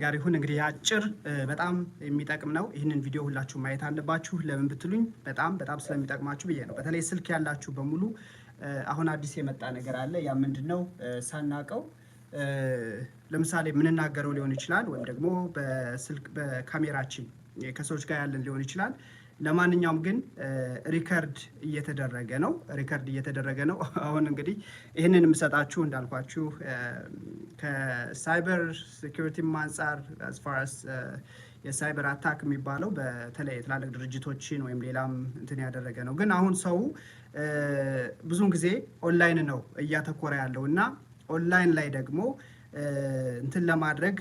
ጋር ይሁን እንግዲህ አጭር በጣም የሚጠቅም ነው። ይሄንን ቪዲዮ ሁላችሁ ማየት አለባችሁ። ለምን ብትሉኝ በጣም ስለሚጠቅማችሁ ብዬ ነው። በተለይ ስልክ ያላችሁ በሙሉ አሁን አዲስ የመጣ ነገር አለ። ያ ምንድነው? ሳናቀው ለምሳሌ ምንናገረው ሊሆን ይችላል ወይም ደግሞ በስልክ በካሜራችን ከሰዎች ጋር ያለን ሊሆን ይችላል። ለማንኛውም ግን ሪከርድ እየተደረገ ነው። አሁን እንግዲህ ይሄንን የምሰጣችሁ እንዳልኳችሁ ከሳይበር ሴኩሪቲ አንፃር as far as የሳይበር አታክ የሚባለው በተለይ ትላልቅ ድርጅቶችን ወይም ሌላም እንትን ያደረገ ነው። ግን አሁን ሰው ብዙውን ጊዜ ኦንላይን ነው እያተኮረ ያለውና ኦንላይን ላይ ደግሞ እንትን ለማድረግ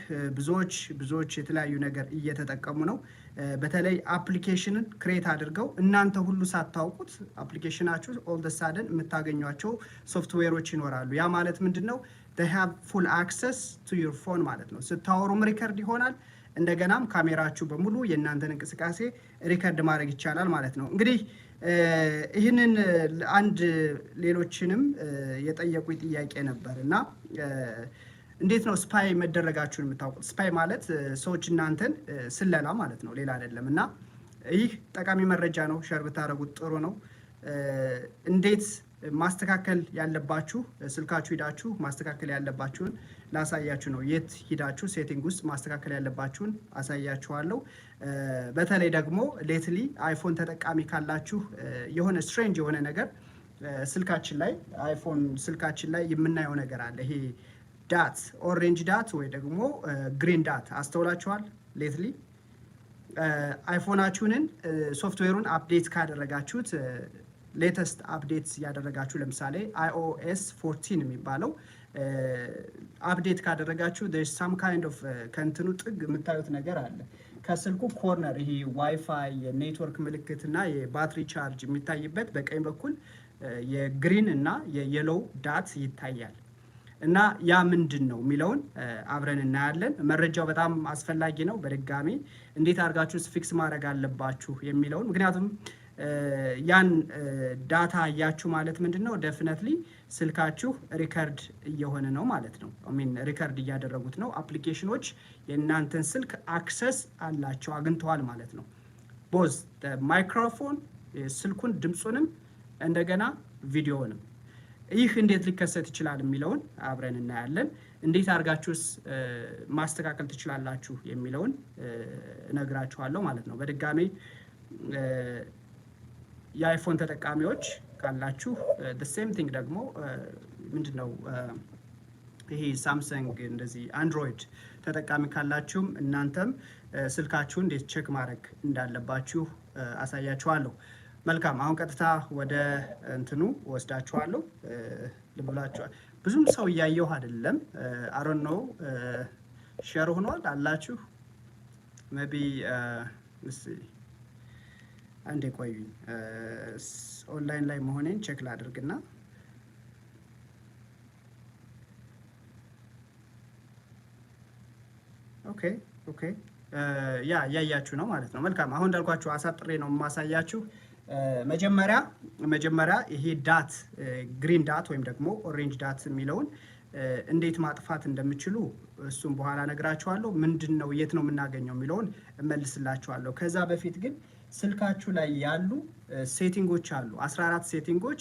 ብዙዎች የተለያዩ ነገር እየተጠቀሙ ነው። በተለይ አፕሊኬሽንን ክሬት አድርገው እናንተ ሁሉ ሳታውቁት አፕሊኬሽናችሁ ኦል ደ ሳደን የምታገኟቸው ሶፍትዌሮች ይኖራሉ። ያ ማለት ምንድነው? they have full access to your phone ማለት ነው። ስታወሩም ሪከርድ ይሆናል። እንደገናም ካሜራችሁ በሙሉ የእናንተን እንቅስቃሴ ሪከርድ ማድረግ ይቻላል ማለት ነው። እንግዲህ ይህንን አንድ ሌሎችንም የጠየቁኝ ጥያቄ ነበርና እንዴት ነው ስፓይ መደረጋችሁን የምታውቁት? ስፓይ ማለት ሰዎች እናንተን ስለላ ማለት ነው፣ ሌላ አይደለም። እና ይህ ጠቃሚ መረጃ ነው፣ ሼር ብታደርጉት ጥሩ ነው። እንዴት ማስተካከል ያለባችሁ ስልካችሁ ሄዳችሁ ማስተካከል ያለባችሁን ላሳያችሁ ነው። የት ሄዳችሁ ሴቲንግ ውስጥ ማስተካከል ያለባችሁን አሳያችኋለሁ። በተለይ ደግሞ ሌትሊ አይፎን ተጠቃሚ ካላችሁ የሆነ ስትሬንጅ የሆነ ነገር ስልካችን ላይ አይፎን ስልካችን ላይ የምናየው ነገር አለ። ይሄ ዳት ኦሬንጅ ዳት ወይ ደግሞ ግሪን ዳት አስተውላችኋል? ሌትሊ አይፎናችሁንን ሶፍትዌሩን አፕዴት ካደረጋችሁት ሌተስት አፕዴት ያደረጋችሁ ለምሳሌ iOS 14 የሚባለው አፕዴት ካደረጋችሁ there's some kind of ከንትኑ ጥግ የምታዩት ነገር አለ። ከስልኩ ኮርነር ይሄ ዋይፋይ የኔትወርክ ምልክትና የባትሪ ቻርጅ የሚታይበት በቀኝ በኩል የግሪን እና የየሎው ዳት ይታያል። እና ያ ምንድነው የሚለውን አብረን እናያለን። መረጃው በጣም አስፈላጊ ነው። በድጋሚ እንዴት አድርጋችሁ ፊክስ ማድረግ አለባችሁ የሚለውን ምክንያቱም ያን ዳታ ያያችሁ ማለት ምንድነው? ዴፊኒትሊ ስልካችሁ ሪከርድ እየሆነ ነው ማለት ነው። ሪከርድ እያደረጉት ነው። አፕሊኬሽኖች የእናንተን ስልክ አክሰስ አላቸው አግኝተዋል ማለት ነው። ቦዝ ማይክሮፎን ስልኩን ድምጹንም እንደገና ቪዲዮውንም። ይህ እንዴት ሊከሰት ይችላል የሚለውን አብረን እናያለን። እንዴት አድርጋችሁስ ማስተካከል ትችላላችሁ የሚለውን እነግራችኋለሁ ማለት ነው። በድጋሚ የአይፎን ተጠቃሚዎች ካላችሁ the same thing ደግሞ ምንድነው ይሄ ሳምሰንግ እንደዚህ አንድሮይድ ተጠቃሚ ካላችሁም እናንተም ስልካችሁን እንዴት ቼክ ማድረግ እንዳለባችሁ አሳያችኋለሁ። መልካም፣ አሁን ቀጥታ ወደ እንትኑ ወስዳችኋለሁ። ልብላችኋል። ብዙም ሰው እያየው አይደለም። I don't know ሼር ሆኗል አላችሁ maybe አንዴ ቆዩኝ። ኦንላይን ላይ መሆኔን ቼክ ላድርግና ኦኬ ያያያችሁ ነው ማለት ነው። መልካም፣ አሁን እንዳልኳችሁ አሳጥሬ ነው የማሳያችሁ። መጀመሪያ ይሄ ዳት ግሪን ዳት ወይም ደግሞ ኦሬንጅ ዳት የሚለውን እንዴት ማጥፋት እንደምችሉ እሱም በኋላ ነግራችኋለሁ። ምንድነው የት ነው የምናገኘው የሚለውን እመልስላችኋለሁ። ከዛ በፊት ግን ስልካችሁ ላይ ያሉ ሴቲንጎች አሉ። 14 ሴቲንጎች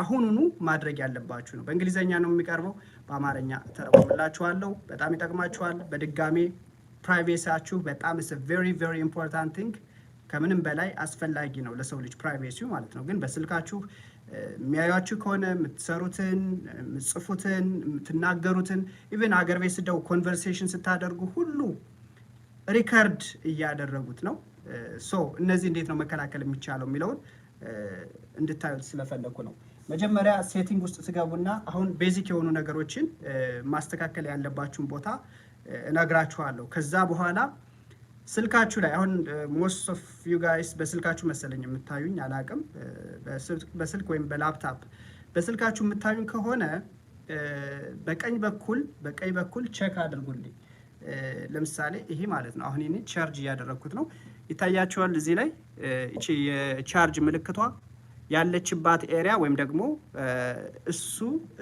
አሁኑኑ ማድረግ ያለባችሁ ነው። በእንግሊዘኛ ነው የሚቀርበው፣ በአማርኛ ተረጉምላችኋለሁ። በጣም ይጠቅማችኋል። በድጋሚ ፕራይቬሲያችሁ በጣም is a very important thing። ከምንም በላይ አስፈላጊ ነው ለሰው ልጅ ፕራይቬሲው ማለት ነው። ግን በስልካችሁ የሚያዩአችሁ ከሆነ የምትሰሩትን፣ የምትጽፉትን፣ የምትናገሩትን ኢቭን አገር ቤት ስደው ኮንቨርሴሽን ስታደርጉ ሁሉ ሪከርድ እያደረጉት ነው። እነዚህ እንዴት ነው መከላከል የሚቻለው የሚለውን እንድታዩት ስለፈለኩ ነው። መጀመሪያ ሴቲንግ ውስጥ ትገቡና አሁን ቤዚክ የሆኑ ነገሮችን ማስተካከል ያለባችሁን ቦታ እነግራችኋለሁ። ከዛ በኋላ ስልካችሁ ላይ አሁን most of you guys በስልካችሁ መሰለኝ የምታዩኝ አላቅም፣ በስልክ ወይም በላፕቶፕ በስልካችሁ የምታዩኝ ከሆነ በቀኝ በኩል ቼክ አድርጉልኝ። ለምሳሌ ይሄ ማለት ነው። አሁን እኔ ቻርጅ እያደረኩት ነው። ይታያችኋል እዚህ ላይ እቺ የቻርጅ ምልክቷ ያለችባት ኤሪያ ወይም ደግሞ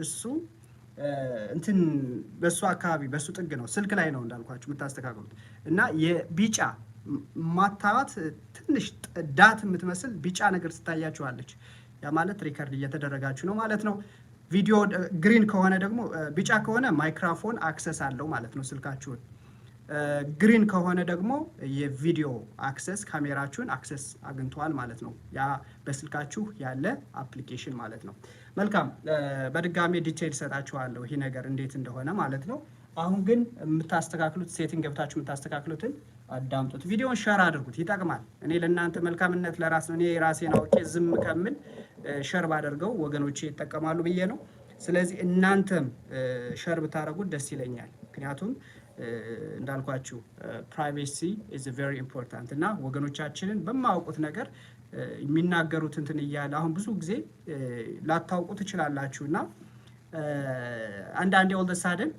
እሱ እንትን በሱ አካባቢ በሱ ጥግ ነው ስልክ ላይ ነው እንዳልኳችሁ የምታስተካክሉት እና የቢጫ ማታባት ትንሽ ዳት የምትመስል ቢጫ ነገር ትታያችኋለች ያ ማለት ሪከርድ እየተደረጋችሁ ነው ማለት ነው ቪዲዮ ግሪን ከሆነ ደግሞ ቢጫ ከሆነ ማይክሮፎን አክሰስ አለው ማለት ነው ስልካችሁን ግሪን ከሆነ ደግሞ የቪዲዮ አክሰስ ካሜራችሁን አክሰስ አግኝቷል ማለት ነው ያ በስልካችሁ ያለ አፕሊኬሽን ማለት ነው መልካም በድጋሚ ዲቴይል ሰጣችኋለሁ ይሄ ነገር እንዴት እንደሆነ ማለት ነው አሁን ግን የምታስተካክሉት ሴቲንግ ገብታችሁ የምታስተካክሉትን አዳምጡት ቪዲዮውን ሼር አድርጉት ይጠቅማል እኔ ለእናንተ መልካምነት ለራስ ነው እኔ ራሴን አውቄ ዝም ከምን ሼር ባደርገው ወገኖቼ ይጠቀማሉ ብዬ ነው ስለዚህ እናንተም ሼር ብታረጉት ደስ ይለኛል ምክንያቱም እንዳልኳችሁ ፕራይቬሲ is very important እና ወገኖቻችንን በማያውቁት ነገር የሚናገሩት እንትን ይያለ አሁን ብዙ ጊዜ ላታውቁት ትችላላችሁና አንዳንዴ all the sudden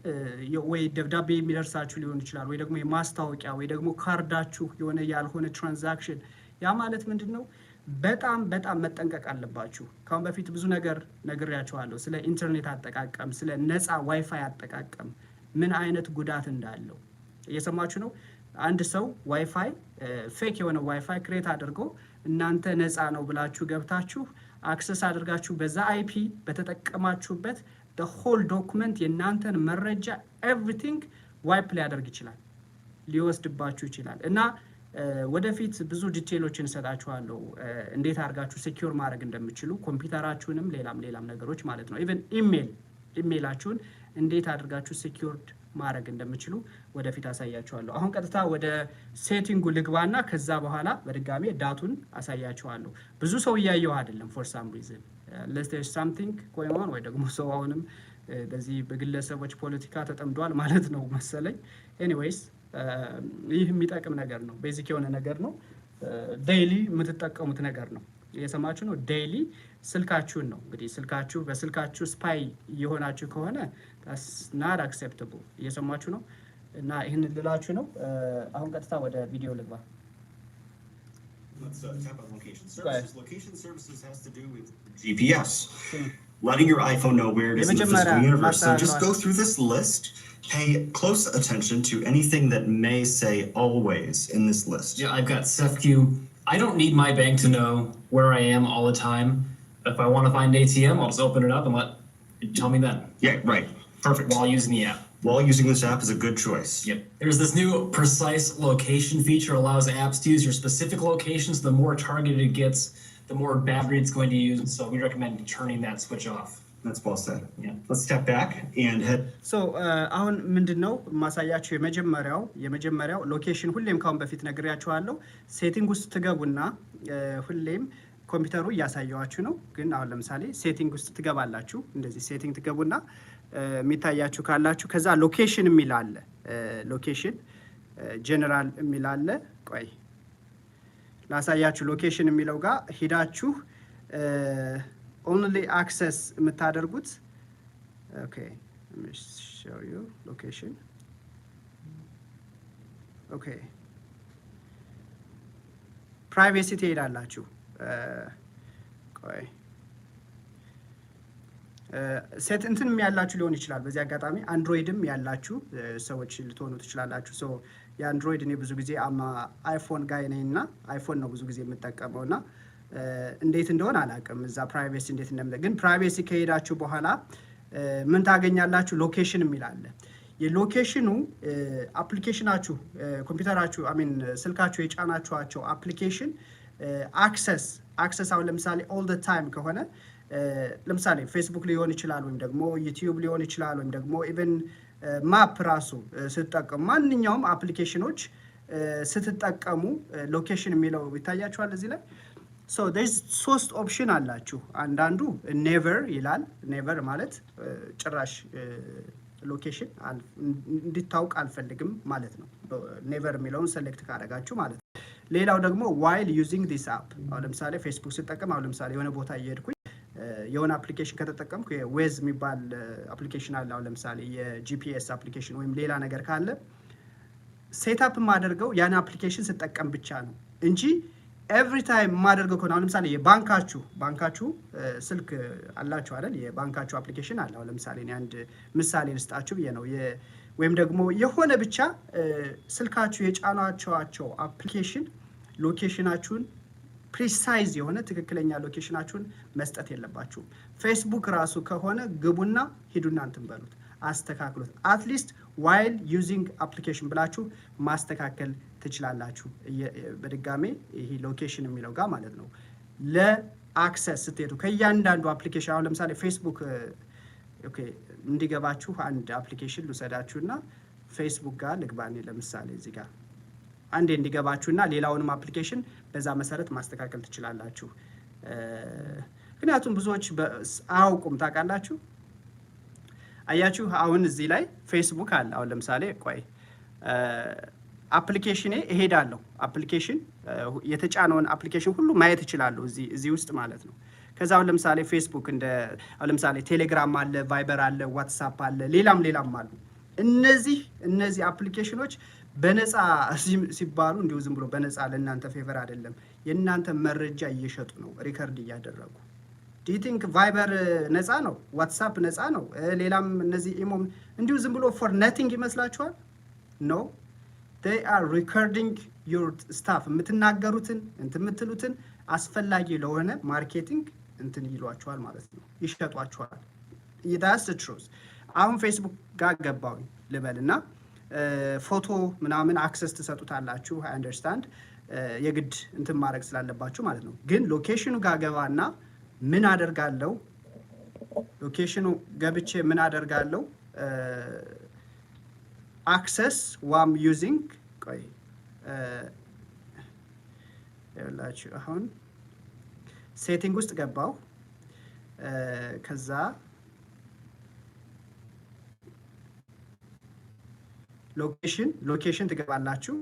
ወይ ደብዳቤ የሚደርሳችሁ ሊሆን ይችላል ወይ ደግሞ የማስታወቂያ ወይ ደግሞ ካርዳችሁ የሆነ ያልሆነ ትራንዛክሽን ያ ማለት ምንድነው በጣም መጠንቀቅ አለባችሁ ካሁን በፊት ብዙ ነገር ነግሬያችኋለሁ ስለ ኢንተርኔት አጠቃቀም ስለ ነፃ ዋይፋይ አጠቃቀም ምን አይነት ጉዳት እንዳለው እየሰማችሁ ነው አንድ ሰው ዋይፋይ ፌክ የሆነ ዋይፋይ ክሬት አድርጎ እናንተ ነፃ ነው ብላችሁ ገብታችሁ አክሰስ አድርጋችሁ በዛ አይፒ በተጠቀማችሁበት the whole document የናንተን መረጃ everything ዋይፕ ሊያደርግ ይችላል ሊወስድባችሁ ይችላል እና ወደፊት ብዙ ዲቴይሎችን ሰጣችኋለሁ እንዴት አድርጋችሁ ሴኩር ማድረግ እንደምትችሉ ኮምፒውተራችሁንም ሌላም ነገሮች ማለት ነው ኢቭን ኢሜይላችሁን እንዴት አድርጋችሁ ሴኩርድ ማድረግ እንደምትችሉ ወደፊት አሳያችኋለሁ አሁን ቀጥታ ወደ ሴቲንጉ ልግባና ከዛ በኋላ በድጋሚ ዳቱን አሳያችኋለሁ ብዙ ሰው ያያየው አይደለም for some reason unless there's something going on ወይ ደግሞ ሰው አሁንም በዚህ በግለሰቦች ፖለቲካ ተጠምዷል ማለት ነው መሰለኝ anyways ይህ የሚጠቅም ነገር ነው ቤዚክ የሆነ ነገር ነው ዴይሊ የምትጠቀሙት ነገር ነው የሰማችሁ ነው ዴይሊ ስልካችሁን ነው እንግዲህ ስልካችሁ በስልካችሁ ስፓይ የሆናችሁ ከሆነ that's not acceptable የሰማችሁ ነው እና ይሄን ልላችሁ ነው አሁን ቀጥታ ወደ ቪዲዮ ልግባ Let's tap on location services. Location services has to do with GPS. Letting your iPhone know where it is in the physical universe. So just go through this list. Pay close attention to anything that may say always in this list. Yeah, I've got SEFQ. I don't need my bank to know where I am all the time. If I want to find ATM, I'll just open it up and let it tell me then. Yeah, right. Perfect. While using the app. While using this app is a good choice. Yep. There's this new precise location feature allows apps to use your specific locations. The more targeted it gets, the more battery it's going to use. So we recommend turning that switch off. That's well said. Yeah. Let's step back and head. So አሁን ምንድነው ማሳያችሁ የመጀመሪያው ሎኬሽን ሁሌም ካሁን በፊት ነግሬያችኋለሁ ሴቲንግ ውስጥ ትገቡና ሁሌም ኮምፒውተሩ እያሳያችሁ ነው ግን አሁን ለምሳሌ ሴቲንግ ውስጥ ትገባላችሁ እንደዚህ ሴቲንግ ትገቡና የሚታያችሁ ካላችሁ ከዛ ሎኬሽን የሚል አለ ሎኬሽን ጀነራል የሚል አለ ቆይ ላሳያችሁ ሎኬሽን የሚለው ጋር ሄዳችሁ only access የምታደርጉት okay let me show you location okay privacy ትሄዳላችሁ ቆይ ሴት እንትን ያላችሁ ሊሆን ይችላል በዚህ አጋጣሚ አንድሮይድም ያላችሁ ሰዎች ልትሆኑ ትችላላችሁ ሶ የአንድሮይድ እኔ ብዙ ጊዜ አይፎን ጋይ ነኝና አይፎን ነው ብዙ ጊዜ የምጠቀመውና እንዴት እንደሆነ አላውቅም እዛ ፕራይቬሲ እንዴት እንደምለ ግን ፕራይቬሲ ከሄዳችሁ በኋላ ምን ታገኛላችሁ ሎኬሽን የሚል አለ የሎኬሽኑ አፕሊኬሽናችሁ ኮምፒውተራችሁ ስልካችሁ የጫናችኋቸው አፕሊኬሽን አክሰስ አሁን ለምሳሌ all the time ከሆነ ለምሳሌ ፌስቡክ ሊሆን ይችላል ወይም ደግሞ ዩቲዩብ ሊሆን ይችላል ወይም ደግሞ ኢቭን ማፕ ራሱ ስትጠቀሙ ማንኛውም አፕሊኬሽኖች ስትጠቀሙ ሎኬሽን የሚለው ይታያችኋል እዚህ ላይ so there's ሶስት ኦፕሽን አላችሁ አንዳንዱ never ይላል never ማለት ጭራሽ ሎኬሽን እንድታውቅ አልፈልግም ማለት ነው never የሚለውን ሴሌክት ካደረጋችሁ ማለት ነው ሌላው ደግሞ while using this app አሁን ለምሳሌ ፌስቡክ ስትጠቀም አሁን ለምሳሌ የሆነ ቦታ እየሄድኩኝ የሆነ አፕሊኬሽን ከተጠቀምኩ ዌዝ የሚባል አፕሊኬሽን አለ አሁን ለምሳሌ የጂፒኤስ አፕሊኬሽን ወይም ሌላ ነገር ካለ ሴትአፕ ማደርገው ያን አፕሊኬሽን ስትጠቀም ብቻ ነው እንጂ ኤቭሪ ታይም ማደርገው ከሆነ አሁን ለምሳሌ ባንካችሁ ስልክ አላችሁ አይደል? የባንካችሁ አፕሊኬሽን አለ። አሁን ለምሳሌ እኔ አንድ ምሳሌ ልስጣችሁ ብዬ ነው። ወይም ደግሞ የሆነ ብቻ ስልካችሁ የጫናችኋቸው አፕሊኬሽን ሎኬሽናችሁን ፕሪሳይዝ የሆነ ትክክለኛ ሎኬሽናችሁን መስጠት የለባችሁም። ፌስቡክ ራሱ ከሆነ ግቡና ሂዱና እንትን በሉት፣ አስተካክሉት። አትሊስት ዋይል ዩዚንግ አፕሊኬሽን ብላችሁ ማስተካከል ትችላላችሁ። በድጋሜ ይሄ ሎኬሽን የሚለው ጋር ማለት ነው። ለአክሰስ ስትሄዱ ከእያንዳንዱ አፕሊኬሽን አሁን ለምሳሌ ፌስቡክ ኦኬ እንዲገባችሁ አንድ አፕሊኬሽን ልውሰዳችሁና ፌስቡክ ጋር ልግባኔ ለምሳሌ እዚህ ጋር አንዴ እንዲገባችሁና ሌላውንም አፕሊኬሽን በዛ መሰረት ማስተካከል ትችላላችሁ። ምክንያቱም ብዙዎች አያውቁም ታውቃላችሁ። አያችሁ አሁን እዚህ ላይ ፌስቡክ አለ። አሁን ለምሳሌ ቆይ አፕሊኬሽኔ እሄዳለሁ። አፕሊኬሽን የተጫነውን አፕሊኬሽን ሁሉ ማየት እችላለሁ እዚህ ውስጥ ማለት ነው። ከዛ አሁን ለምሳሌ ፌስቡክ አሁን ለምሳሌ ቴሌግራም አለ፣ ቫይበር አለ፣ ዋትስአፕ አለ፣ ሌላም አሉ። እነዚህ አፕሊኬሽኖች በነፃ ሲባሉ እንዲሁ ዝም ብሎ በነፃ ለእናንተ ፌቨር አይደለም። የእናንተ መረጃ እየሸጡ ነው ሪከርድ እያደረጉ። ዱ ዩ ቲንክ ቫይበር ነፃ ነው? ዋትስአፕ ነፃ ነው? ሌላም እነዚህ ኢሞም እንዲሁ ዝም ብሎ ፎር ነቲንግ ይመስላችኋል? ኖ they are recording your stuff የምትናገሩትን የምትሉትን አስፈላጊ ለሆነ ማርኬቲንግ ይሏችኋል ማለት ነው፣ ይሸጧችኋል። that's the truth። አሁን ፌስቡክ ጋር ገባሁኝ ልበልና ፎቶ ምናምን አክሰስ ትሰጡታላችሁ። አይ አንደርስታንድ የግድ ማድረግ ስላለባችሁ ማለት ነው። ግን ሎኬሽኑ ጋር ገባና ምን አደርጋለሁ? ሎኬሽኑ ገብቼ ምን አደርጋለሁ? አክሰስ ዋም ዩዚንግ ቆይ ያላችሁ አሁን ሴቲንግ ውስጥ ገባው። ከዛ ሎኬሽን ትገባላችሁ።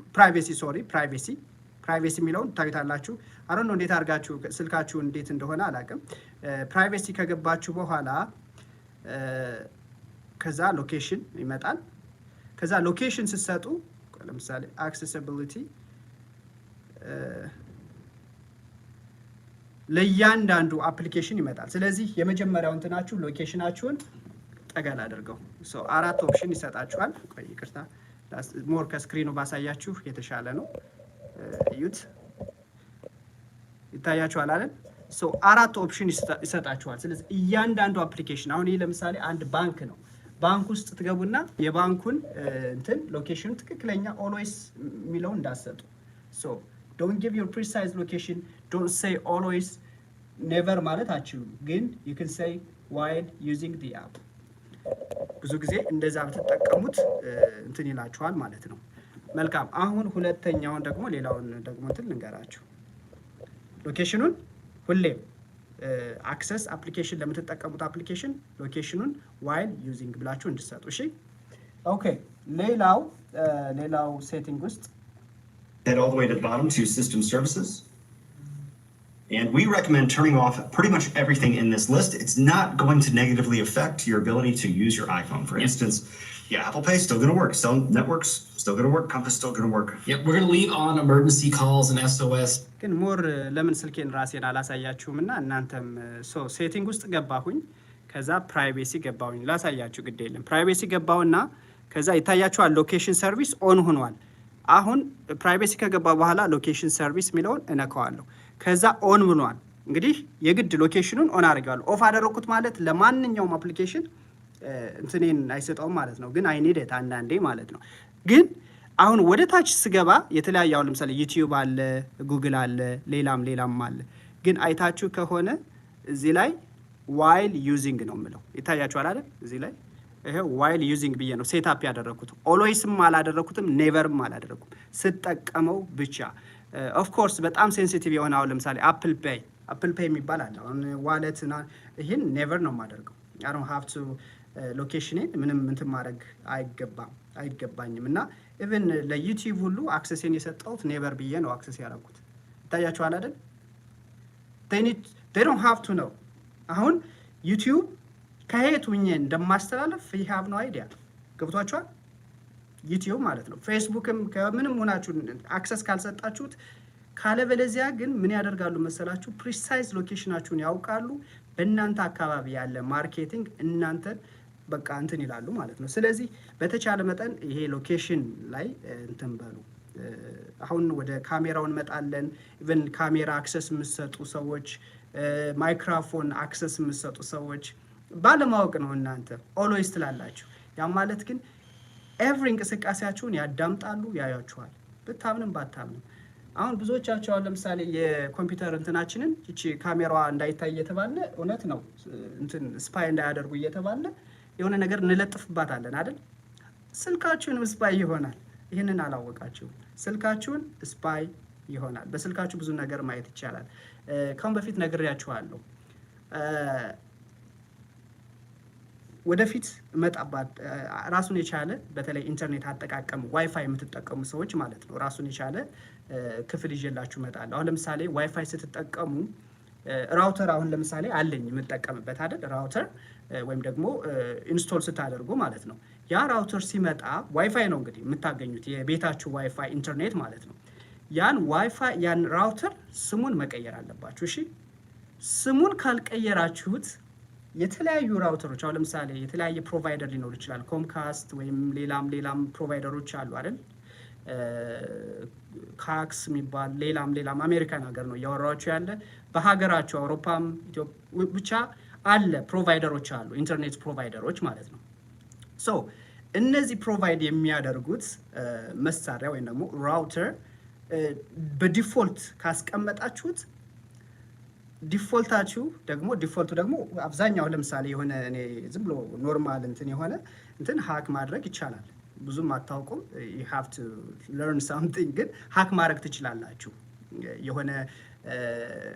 ፕራይቬሲ የሚለውን ታዩታላችሁ። አሁን ነው እንዴት አድርጋችሁ ስልካችሁ እንዴት እንደሆነ አላውቅም። ፕራይቬሲ ከገባችሁ በኋላ ከዛ ሎኬሽን ይመጣል። ከዛ ሎኬሽን ስትሰጡ ለምሳሌ አክሰሲቢሊቲ ለእያንዳንዱ አፕሊኬሽን ይመጣል። ስለዚህ የመጀመሪያው እንትናችሁ ሎኬሽናችሁን ጠገል አድርገው 4 ኦፕሽን ይሰጣችኋል። ቆይ ይቅርታ ሞር ከስክሪኑ ባሳያችሁ የተሻለ ነው። እዩት፣ ይታያችኋል አይደል? 4 ኦፕሽን ይሰጣችኋል። ስለዚህ እያንዳንዱ አፕሊኬሽን አሁን ይሄ ለምሳሌ አንድ ባንክ ነው። ባንክ ውስጥ ትገቡና የባንኩን ሎኬሽኑ ትክክለኛ ኦልዌይስ የሚለውን እንዳሰጡ። don't give your precise location, don't say always, never ማለት አትችሉም። ግን you can say while using the app። ብዙ ጊዜ እንደዛ ብትጠቀሙት ይላችኋል ማለት ነው። መልካም። አሁን ሁለተኛውን ደግሞ ሌላውን ደግሞ ልንገራችሁ። ሎኬሽኑን ሁሌም አክሰስ አፕሊኬሽን ለምትጠቀሙት አፕሊኬሽን ሎኬሽኑን while using ብላችሁ እንድትሰጡ። እሺ ኦኬ። ሌላው ሴቲንግ ውስጥ head all the way to the bottom to system services. And we recommend turning off pretty much everything in this list. It's not going to negatively affect your ability to use your iPhone. For instance, Apple Pay is still going to work. Cell networks still going to work. Compass still going to work. Yep, we're going to leave on emergency calls and SOS. ግን ሞር ለምን ስልኬን ራሴን አላሳያችሁምና እናንተም ሴቲንግ ውስጥ ገባሁኝ። ከዛ ፕራይቬሲ ገባሁኝ። ላሳያችሁ ግድ የለም። ፕራይቬሲ ገባውና ከዛ ይታያችኋል ሎኬሽን ሰርቪስ ኦን ሆኗል። አሁን ፕራይቬሲ ከገባ በኋላ ሎኬሽን ሰርቪስ የሚለውን እነካዋለሁ። ከዛ ኦን ብሏል። እንግዲህ የግድ ሎኬሽኑን ኦን አድርጋለሁ። ኦፍ አደረኩት ማለት ለማንኛውም አፕሊኬሽን እንትኔን አይሰጠውም ማለት ነው። ግን አይ ኒድ ኢት አንዳንዴ ማለት ነው። ግን አሁን ወደ ታች ስገባ የተለያየ አሁን ለምሳሌ ዩቲዩብ አለ፣ ጉግል አለ፣ ሌላም አለ። ግን አይታችሁ ከሆነ እዚህ ላይ ዋይል ዩዚንግ ነው የምለው። ይታያችኋል አይደል? እዚህ ላይ ይሄ ዋይል ዩዚንግ ብዬ ነው ሴት አፕ ያደረኩት። ኦልዌይስም አላደረኩትም፣ ኔቨርም አላደረኩም። ስጠቀመው ብቻ ኦፍ ኮርስ በጣም ሴንሲቲቭ የሆነ አሁን ለምሳሌ አፕል ፔይ የሚባል አለ። አሁን ዋሌትና ይሄን ኔቨር ነው የማደርገው። አይ ዶንት ሃቭ ቱ ሎኬሽኔን ምንም እንትን ማድረግ አይገባኝም። እና ኢቭን ለዩቲዩብ ሁሉ አክሰስን የሰጠሁት ኔቨር ብዬ ነው አክሰስ ያደረኩት። ይታያችኋል አይደል? they don't have to know። አሁን ዩቲዩብ ከየት ሁኜ እንደማስተላለፍ you have no idea። ገብቷችኋል? ዩቲዩብ ማለት ነው። ፌስቡክም ከምንም ሆናችሁ አክሰስ ካልሰጣችሁት ካለበለዚያ ግን ምን ያደርጋሉ መሰላችሁ? ፕሪሳይዝ ሎኬሽናችሁን ያውቃሉ። በእናንተ አካባቢ ያለ ማርኬቲንግ እናንተ በቃ እንትን ይላሉ ማለት ነው። ስለዚህ በተቻለ መጠን ይሄ ሎኬሽን ላይ እንትን በሉ። አሁን ወደ ካሜራው እንመጣለን። ኢቭን ካሜራ አክሰስ የምትሰጡ ሰዎች፣ ማይክሮፎን አክሰስ የምትሰጡ ሰዎች ባለማወቅ ነው እናንተ ኦልዌይስ ትላላችሁ። ያ ማለት ግን ኤቭሪ እንቅስቃሴያችሁን ያዳምጣሉ፣ ያያችኋል። ብታምንም ባታምንም አሁን ብዙዎቻቸው ለምሳሌ የኮምፒውተር እንትናችንን እቺ ካሜራዋ እንዳይታይ እየተባለ እውነት ነው እንትን ስፓይ እንዳያደርጉ እየተባለ የሆነ ነገር እንለጥፍባታለን አይደል? ስልካችሁንም ስፓይ ይሆናል። ይህንን አላወቃችሁም። ስልካችሁን ስፓይ ይሆናል። በስልካችሁ ብዙ ነገር ማየት ይቻላል። ካሁን በፊት ነግሬያችኋለሁ። ወደፊት መጣባት ራሱን የቻለ በተለይ ኢንተርኔት አጠቃቀም ዋይፋይ የምትጠቀሙ ሰዎች ማለት ነው ራሱን የቻለ ክፍል ይዤላችሁ እመጣለሁ። አሁን ለምሳሌ ዋይፋይ ስትጠቀሙ ራውተር አሁን ለምሳሌ አለኝ የምጠቀምበት አይደል? ራውተር ወይም ደግሞ ኢንስቶል ስታደርጉ ማለት ነው። ያ ራውተር ሲመጣ ዋይፋይ ነው እንግዲህ የምታገኙት የቤታችሁ ዋይፋይ ኢንተርኔት ማለት ነው። ያን ዋይፋይ ያን ራውተር ስሙን መቀየር አለባችሁ። እሺ፣ ስሙን ካልቀየራችሁት የተለያዩ ራውተሮች አሁን ለምሳሌ የተለያየ ፕሮቫይደር ሊኖር ይችላል። ኮምካስት ወይም ሌላም ፕሮቫይደሮች አሉ አይደል? ካክስ የሚባል ሌላም አሜሪካን ሀገር ነው እያወራችሁ ያለ። በሀገራችሁ አውሮፓም ብቻ አለ ፕሮቫይደሮች አሉ፣ ኢንተርኔት ፕሮቫይደሮች ማለት ነው። ሶ እነዚህ ፕሮቫይድ የሚያደርጉት መሳሪያ ወይም ደግሞ ራውተር በዲፎልት ካስቀመጣችሁት ዲፎልቱ ደግሞ አብዛኛው ለምሳሌ የሆነ እኔ ዝም ብሎ ኖርማል እንትን ሃክ ማድረግ ይቻላል። ብዙም አታውቁም። you have to learn something ግን ሃክ ማድረግ ትችላላችሁ። የሆነ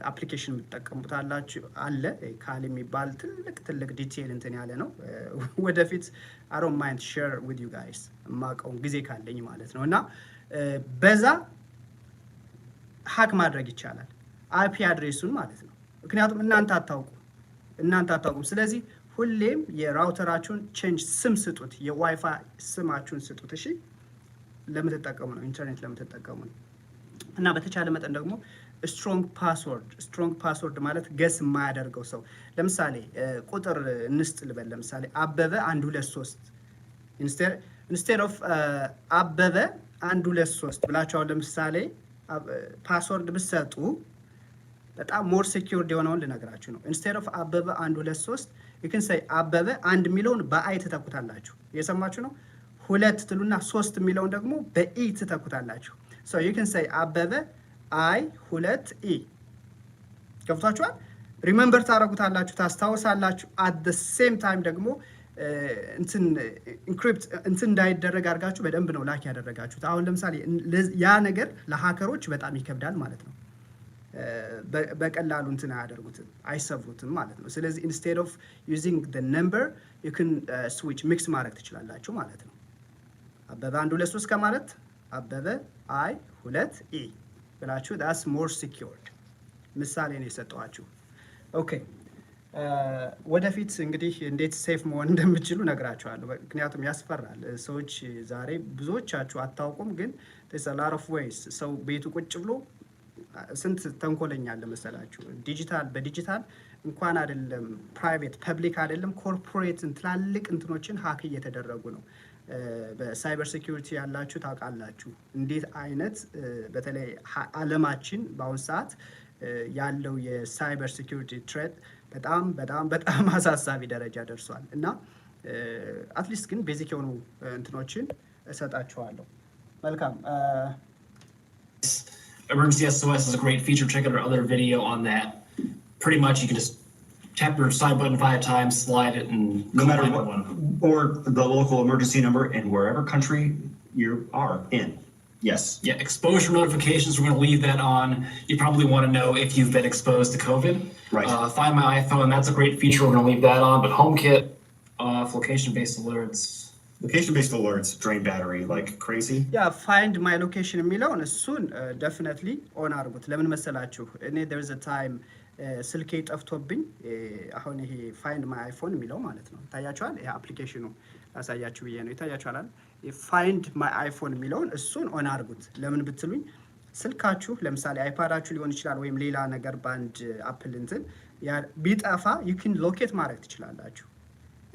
አፕሊኬሽን የምትጠቀሙት አለ ካል የሚባል ትልቅ ዲቴይል እንትን ያለ ነው። ወደፊት I don't mind share with you guys ማቀው ጊዜ ካለኝ ማለት ነው። እና በዛ ሃክ ማድረግ ይቻላል አይፒ አድሬሱን ማለት ነው። ምክንያቱም እናንተ አታውቁም። ስለዚህ ሁሌም የራውተራችሁን ቼንጅ ስም ስጡት፣ የዋይፋይ ስማችሁን ስጡት። እሺ፣ ለምትጠቀሙ ነው ኢንተርኔት ለምትጠቀሙ ነው። እና በተቻለ መጠን ደግሞ ስትሮንግ ፓስወርድ ማለት ገስ የማያደርገው ሰው ለምሳሌ ቁጥር እንስጥ ልበል። ለምሳሌ አበበ 123 ኢንስቴድ ኦፍ አበበ 123 ብላችሁ ለምሳሌ ፓስወርድ ብትሰጡ በጣም ሞር ሴኪዩርድ የሆነውን ልነግራችሁ ነው። ኢንስቴድ ኦፍ አበበ 123 you can say አበበ 1 ሚሊዮን በአይ ትተኩታላችሁ። የሰማችሁ ነው። 2 ትሉና 3 ሚሊዮን ደግሞ በኢ ትተኩታላችሁ። so you can say አበበ አይ 2 ኢ ገብቷችኋል? ሪሜምበር ታረጉታላችሁ፣ ታስታውሳላችሁ። at the same time ደግሞ እንትን እንዳይደረግ አድርጋችሁ በደንብ ነው ላክ ያደረጋችሁት። አሁን ለምሳሌ ያ ነገር ለሃከሮች በጣም ይከብዳል ማለት ነው። በቀላሉ እንትን አያደርጉትም፣ አይሰብሩትም ማለት ነው። ስለዚህ instead of using the number you can switch mix ማድረግ ትችላላችሁ ማለት ነው። አበበ 123 ከማለት አበበ አይ 2 ኢ ብላችሁ that's more secured። ምሳሌ ነው የሰጠኋችሁ። ኦኬ፣ ወደፊት እንግዲህ እንዴት ሴፍ መሆን እንደምትችሉ ነግራችኋለሁ። ምክንያቱም ያስፈራል። ሰዎች ዛሬ ብዙዎቻችሁ አታውቁም፣ ግን there's a lot of ways ሰው ቤቱ ቁጭ ብሎ ስንት ተንኮለኛ አለ መሰላችሁ። በዲጂታል እንኳን አይደለም ፕራይቬት ፐብሊክ አይደለም ኮርፖሬት ትላልቅ እንትኖችን ሃክ እየተደረጉ ነው። በሳይበር ሴኩሪቲ ያላችሁ ታውቃላችሁ እንዴት አይነት በተለይ ዓለማችን በአሁን ሰዓት ያለው የሳይበር ሴኩሪቲ ትሬት በጣም አሳሳቢ ደረጃ ደርሷል። እና አትሊስት ግን ቤዚክ የሆኑ እንትኖችን እሰጣችኋለሁ። መልካም። Emergency SOS is a great feature. Check out our other video on that. Pretty much you can just tap your side button 5 times, slide it, and no matter what one. Or the local emergency number in wherever country you are in. Yes. Yeah, exposure notifications, we're going to leave that on. You probably want to know if you've been exposed to COVID. Right. Find My iPhone, that's a great feature. We're going to leave that on. But HomeKit, location-based alerts. Location-based alerts drain battery like crazy. Yeah, find my location የሚለውን እሱን definitely on አድርጉት። ለምን መሰላችሁ? እኔ there's a time ስልኬ ጠፍቶብኝ አሁን ይሄ find my iPhone የሚለው ማለት ነው። ታያችኋል? ይሄ አፕሊኬሽኑ ላሳያችሁ ብዬ ነው። ይታያችኋል? find my iPhone የሚለውን እሱን on አድርጉት። ለምን ብትሉኝ ስልካችሁ ለምሳሌ አይፓዳችሁ ሊሆን ይችላል ወይም ሌላ ነገር ባንድ አፕል እንትን ቢጠፋ you can locate ማድረግ ትችላላችሁ።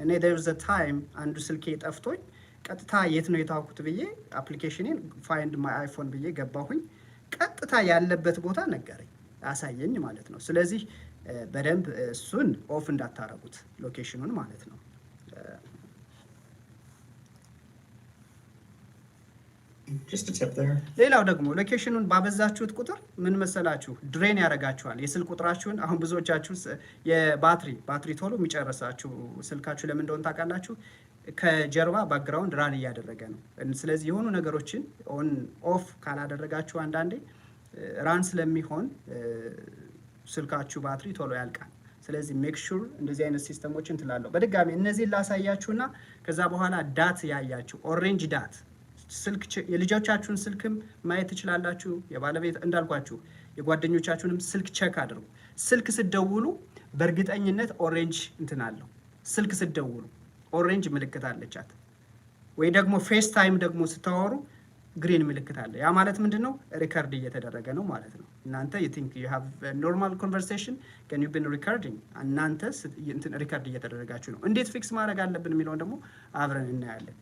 እኔ there was a time አንዱ ስልኬ ጠፍቶኝ ቀጥታ የት ነው የታወኩት ብዬ አፕሊኬሽኔን find my iPhone ብዬ ገባሁኝ ቀጥታ ያለበት ቦታ ነገረኝ አሳየኝ ማለት ነው። ስለዚህ በደንብ እሱን ኦፍ እንዳታረጉት ሎኬሽኑን ማለት ነው። Just a tip there. ሌላው ደግሞ ሎኬሽኑን ባበዛችሁት ቁጥር ምን መሰላችሁ ድሬን ያደርጋችኋል የስልክ ቁጥራችሁን። አሁን ብዙዎቻችሁ የባትሪ ቶሎ የሚጨርሳችሁ ስልካችሁ ለምን እንደሆነ ታውቃላችሁ? ከጀርባ ባክግራውንድ ራን እያደረገ ነው። ስለዚህ የሆኑ ነገሮችን ኦን ኦፍ ካላደረጋችሁ አንዳንዴ ራን ስለሚሆን ስልካችሁ ባትሪ ቶሎ ያልቃል። ስለዚህ ሜክ ሹር እንደዚህ አይነት ሲስተሞችን ትላለሁ። በድጋሚ እነዚህን ላሳያችሁና ከዛ በኋላ ዳት ያያችሁ ኦሬንጅ ዳት ስልክ የልጆቻችሁን ስልክም ማየት ትችላላችሁ። የባለቤት እንዳልኳችሁ የጓደኞቻችሁንም ስልክ ቼክ አድርጉ። ስልክ ስትደውሉ በእርግጠኝነት ኦሬንጅ እንትን አለው። ስልክ ስትደውሉ ኦሬንጅ ምልክት አለቻት። ወይ ደግሞ ፌስ ታይም ደግሞ ስታወሩ ግሪን ምልክት አለ። ያ ማለት ምንድነው? ሪከርድ እየተደረገ ነው ማለት ነው። እናንተ you think you have a normal conversation can you been recording እናንተ እንትን ሪከርድ እየተደረጋችሁ ነው። እንዴት ፊክስ ማድረግ አለብን የሚለውን ደግሞ አብረን እናያለን።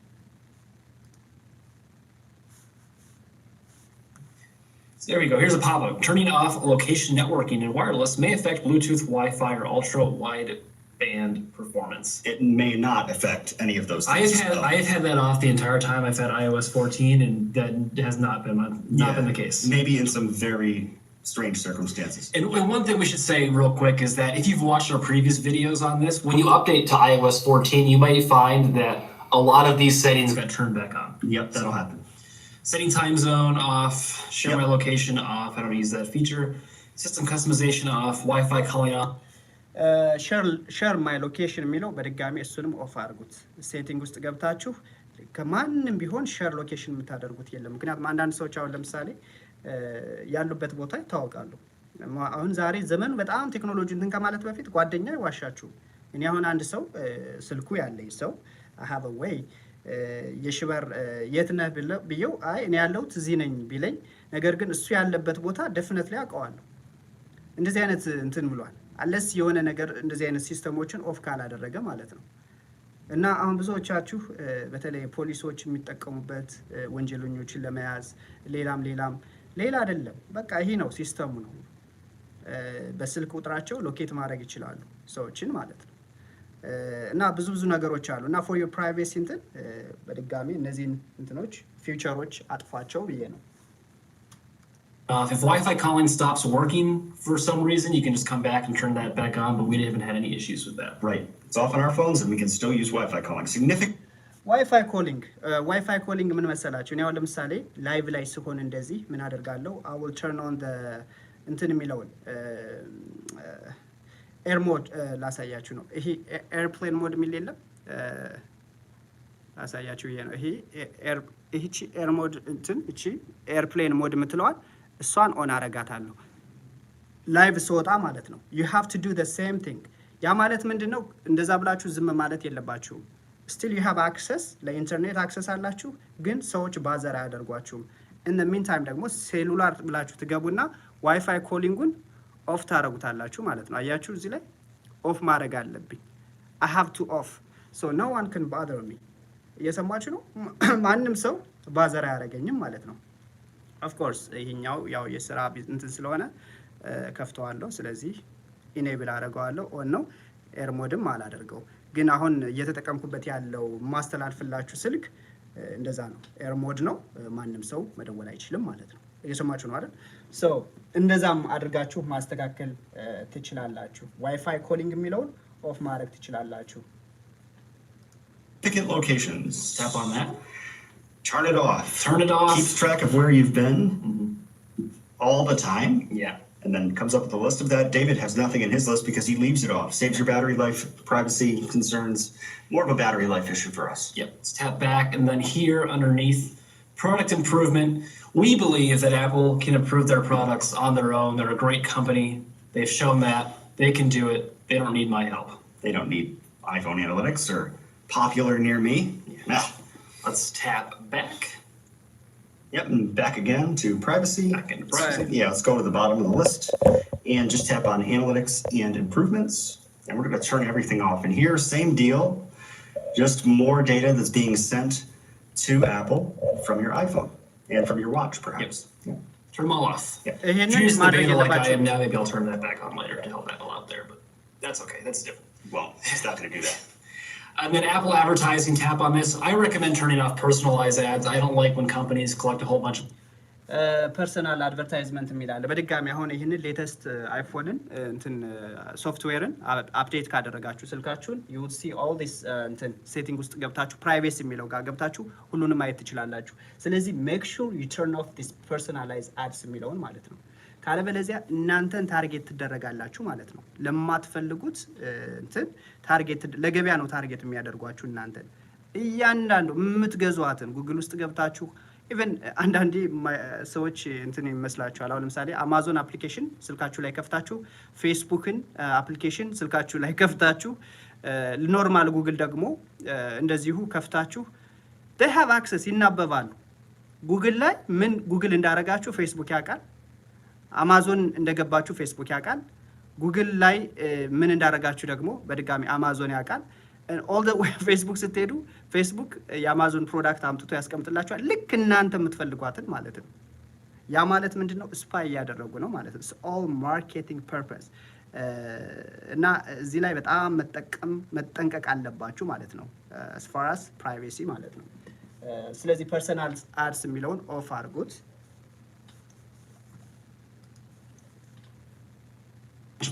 There we go. Here's a pop-up. Turning off location networking and wireless may affect Bluetooth, Wi-Fi, or ultra-wideband performance. It may not affect any of those things. I have had that off the entire time. I've had iOS 14, and that has not been the case. Maybe in some very strange circumstances. And one thing we should say real quick is that if you've watched our previous videos on this, when you update to iOS 14, you may find that a lot of these settings got turned back on. Yep, that'll happen. Setting time zone off, share my location off. I don't use that feature. System customization off, Wi-Fi calling off. share my location የሚለው በድጋሚ እሱንም ኦፍ አድርጉት። ሴቲንግ ውስጥ ገብታችሁ ከማንም ቢሆን ሼር ሎኬሽን የምታደርጉት የለም። ምክንያቱም አንዳንድ ሰዎች አሁን ለምሳሌ ያሉበት ቦታ ይታወቃሉ። አሁን ዛሬ ዘመኑ በጣም ቴክኖሎጂ እንትን ከማለት በፊት ጓደኛ ይዋሻችሁ። እኔ አሁን አንድ ሰው ስልኩ ያለኝ ሰው I have a way የሽበር የት ነህ ብየው አይ እኔ ያለሁት እዚህ ነኝ ቢለኝ ነገር ግን እሱ ያለበት ቦታ ዴፊኒትሊ አውቀዋለሁ። እንደዚህ አይነት እንትን ብሏል አለስ የሆነ ነገር እንደዚህ አይነት ሲስተሞችን ኦፍ ካላደረገ ማለት ነው። እና አሁን ብዙዎቻችሁ በተለይ ፖሊሶች የሚጠቀሙበት ወንጀለኞችን ለመያዝ ሌላ አይደለም። በቃ ይሄ ነው ሲስተሙ ነው። በስልክ ቁጥራቸው ሎኬት ማድረግ ይችላሉ ሰዎችን ማለት ነው። እና ብዙ ነገሮች አሉ እና for your privacy እንትን በድጋሚ እነዚህን እንትኖች ፊውቸሮች አጥፏቸው ብዬ ነው። If Wi-Fi calling stops working for some reason, you can just come back and turn that back on, but we haven't had any issues with that. Right. It's off on our phones and we can still use Wi-Fi calling. Wi-Fi calling ምን መሰላችሁ? እኔ አሁን ለምሳሌ ላይቭ ላይ ሲሆን እንደዚህ ምን አደርጋለሁ? I will turn on the እንትን የሚለውን ኤር ሞድ ላሳያችሁ ነው። ይሄ ኤርፕሌን ሞድ የሚል የለም ላሳያችሁ ይሄ ነው። ይሄ ኤር ሞድ እንትን እቺ ኤርፕሌን ሞድ የምትለዋል እሷን ኦን አረጋታለሁ ላይቭ ስወጣ ማለት ነው። you have to do the same thing። ያ ማለት ምንድነው? እንደዛ ብላችሁ ዝም ማለት የለባችሁም። still you have access ለኢንተርኔት አክሰስ አላችሁ፣ ግን ሰዎች ባዘር አያደርጓችሁም። in the meantime ደግሞ ሴሉላር ብላችሁ ትገቡና ዋይፋይ ኮሊንጉን ኦፍ ታረጉታላችሁ ማለት ነው። አያችሁ እዚህ ላይ ኦፍ ማድረግ አለብኝ። I have to off so no one can bother me። እየሰማችሁ ነው? ማንም ሰው ባዘር አያደርገኝም ማለት ነው። of course ይሄኛው ያው የሥራ እንትን ስለሆነ ከፍተዋለሁ። ስለዚህ ኢኔብል አደርገዋለሁ። ኦን ነው ኤር ሞድም አላደርገው። ግን አሁን እየተጠቀምኩበት ያለው ማስተላልፍላችሁ ስልክ እንደዛ ነው። ኤር ሞድ ነው። ማንም ሰው መደወል አይችልም ማለት ነው። እየሰማችሁ ነው አይደል? ሶ እንደዛም አድርጋችሁ ማስተካከል ትችላላችሁ። ዋይፋይ ኮሊንግ የሚለውን ኦፍ ማድረግ ትችላላችሁ። Ticket locations. Tap on that. Turn it off. Turn it off. Keeps track of where you've been all the time. Yeah. And then comes up with a list of that. David has nothing in his list because he leaves it off. Saves your battery life, privacy concerns. More of a battery life issue for us. Yep. Let's tap back, and then here underneath, product improvement. We believe that Apple can improve their products on their own. They're a great company. They've shown that they can do it. They don't need my help. They don't need iPhone analytics or popular near me. Yeah. Let's tap back. Yep, and back again to privacy. Back into privacy. Yeah, let's go to the bottom of the list and just tap on analytics and improvements. And we're going to turn everything off. And here, same deal, just more data that's being sent to Apple from your iPhone and from your watch, perhaps. Yep. Yeah. Turn them all off. Yeah. If you're using the beta like I am now, maybe I'll turn that back on later to help Apple out there, but that's okay. That's different. Well, it's not going to do that. And then Apple advertising, tap on this. I recommend turning off personalized ads. I don't like when companies collect a whole bunch of ፐርሰናል አድቨርታይዝመንት የሚላለ በድጋሚ አሁን ይህንን ሌተስት አይፎንን እንትን ሶፍትዌርን አፕዴት ካደረጋችሁ ስልካችሁን you would see all this እንትን ሴቲንግ ውስጥ ገብታችሁ ፕራይቬሲ የሚለው ጋር ገብታችሁ ሁሉንም ማየት ትችላላችሁ። ስለዚህ make sure you turn off this personalized ads የሚለውን ማለት ነው። ካለበለዚያ እናንተን ታርጌት ትደረጋላችሁ ማለት ነው። ለማትፈልጉት እንትን ታርጌት ለገበያ ነው ታርጌት የሚያደርጓችሁ እናንተን እያንዳንዱ የምትገዟትን ጉግል ውስጥ ገብታችሁ ኢቨን አንዳንዴ ሰዎች እንትን ይመስላችኋል። አሁን ለምሳሌ አማዞን አፕሊኬሽን ስልካችሁ ላይ ከፍታችሁ ፌስቡክን አፕሊኬሽን ስልካችሁ ላይ ከፍታችሁ ኖርማል ጉግል ደግሞ እንደዚሁ ከፍታችሁ they have access ይናበባሉ። ጉግል ላይ ምን ጉግል እንዳረጋችሁ ፌስቡክ ያውቃል። አማዞን እንደገባችሁ ፌስቡክ ያውቃል። ጉግል ላይ ምን እንዳረጋችሁ ደግሞ በድጋሚ አማዞን ያውቃል። all the way ፌስቡክ ስትሄዱ ፌስቡክ የአማዞን ፕሮዳክት አምጥቶ ያስቀምጥላችኋል ልክ እናንተ የምትፈልጓትን ማለት ነው። ያ ማለት ምንድነው? ስፓይ እያደረጉ ነው ማለት ነው። all marketing purpose እና እዚህ ላይ በጣም መጠንቀቅ አለባችሁ ማለት ነው። as far as privacy ማለት ነው። ስለዚህ ፐርሰናል አድስ የሚለውን ኦፍ አድርጉት።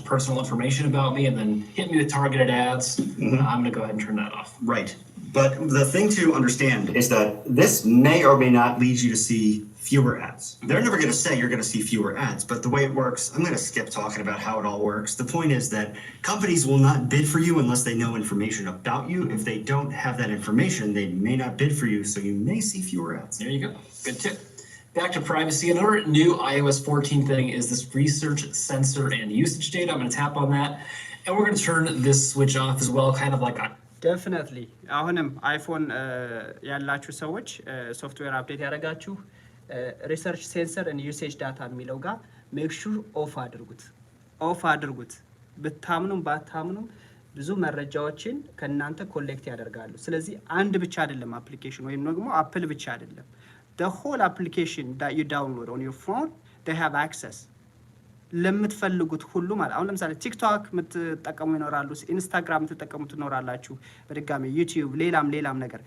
personal information about me and then hit me with targeted ads. I'm going to go ahead and turn that off. Right. But the thing to understand is that this may or may not lead you to see fewer ads. They're never going to say you're going to see fewer ads, but the way it works, I'm going to skip talking about how it all works. The point is that companies will not bid for you unless they know information about you. If they don't have that information, they may not bid for you, so you may see fewer ads. There you go. Good tip. Back to privacy. Another new iOS 14 thing is this research, censor, and usage data. I'm going to tap on that. And we're going to turn this switch off as well, kind of like definitely. አሁንም አይፎን ያላችሁ ሰዎች ሶፍትዌር አፕዴት ያደረጋችሁ ሪሰርች ሴንሰር and usage data የሚለው ጋር make sure ኦፍ አድርጉት። ብታምኑም ባታምኑም ብዙ መረጃዎችን ከእናንተ ኮሌክት ያደርጋሉ። ስለዚህ አንድ ብቻ አይደለም አፕሊኬሽን ወይም ደግሞ አፕል ብቻ አይደለም the whole application that you download on your phone they have access ለምትፈልጉት ሁሉ ማለት አሁን ለምሳሌ ቲክቶክ የምትጠቀሙ ይኖራሉ፣ ኢንስታግራም የምትጠቀሙ ትኖራላችሁ፣ በድጋሚ ዩቲዩብ ሌላም ነገር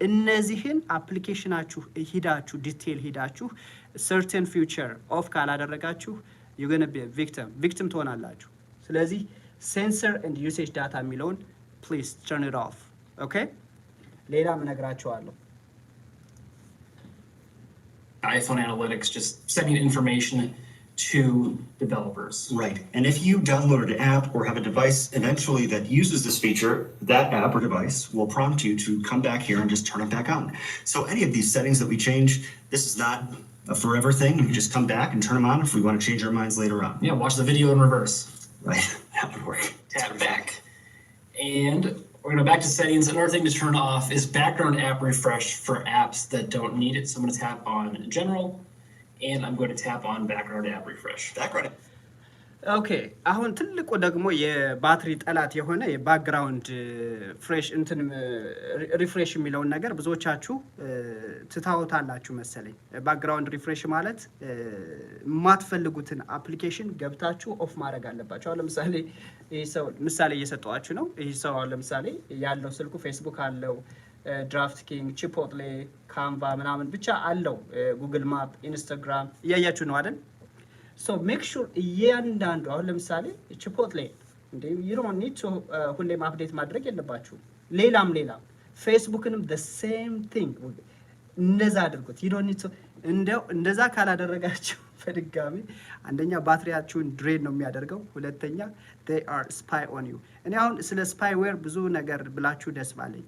እነዚህን አፕሊኬሽናችሁ ሂዳችሁ ዲቴል ሂዳችሁ certain future ኦፍ ካላደረጋችሁ you're going to be a victim ትሆናላችሁ። ስለዚህ sensor and usage data የሚለውን please turn it off. okay ሌላም እነግራችኋለሁ። iPhone analytics, just sending information to developers. Right. And if you downloaded an app or have a device eventually that uses this feature, that app or device will prompt you to come back here and just turn it back on. So any of these settings that we change, this is not a forever thing. We can just come back and turn them on if we want to change our minds later on. Yeah, watch the video in reverse. Right. That would work. Tap back. And we're going to back to settings. Another thing to turn off is background app refresh for apps that don't need it. So I'm going to tap on general and I'm going to tap on background app refresh. Background. Okay. አሁን ትልቁ ደግሞ የባትሪ ጠላት የሆነ የባክግራውንድ ፍሬሽ እንትን ሪፍሬሽ የሚለውን ነገር ብዙዎቻችሁ ትታውታላችሁ መሰለኝ። ባክግራውንድ ሪፍሬሽ ማለት የማትፈልጉትን አፕሊኬሽን ገብታችሁ ኦፍ ማድረግ አለባችሁ። አሁን ለምሳሌ ይሄ ሰው ምሳሌ እየሰጠዋችሁ ነው። ይሄ ሰው አሁን ለምሳሌ ያለው ስልኩ ፌስቡክ አለው፣ ድራፍት ኪንግ፣ ቺፖትሌ፣ ካንቫ ምናምን ብቻ አለው፣ ጉግል ማፕ፣ ኢንስታግራም እያያችሁ ነው አይደል? so make sure እያንዳንዱ አሁን ለምሳሌ ቺፖትሌ እንዴ you don't need to ሁሌም አፕዴት ማድረግ የለባችሁ። ሌላም ፌስቡክንም the same thing እንደዛ አድርጉት። you don't need to እንደዛ ካላደረጋችሁ በድጋሚ አንደኛ ባትሪያችሁን ድሬን ነው የሚያደርገው፣ ሁለተኛ they are spy on you። እኔ አሁን ስለ ስፓይዌር ብዙ ነገር ብላችሁ ደስ ባለኝ።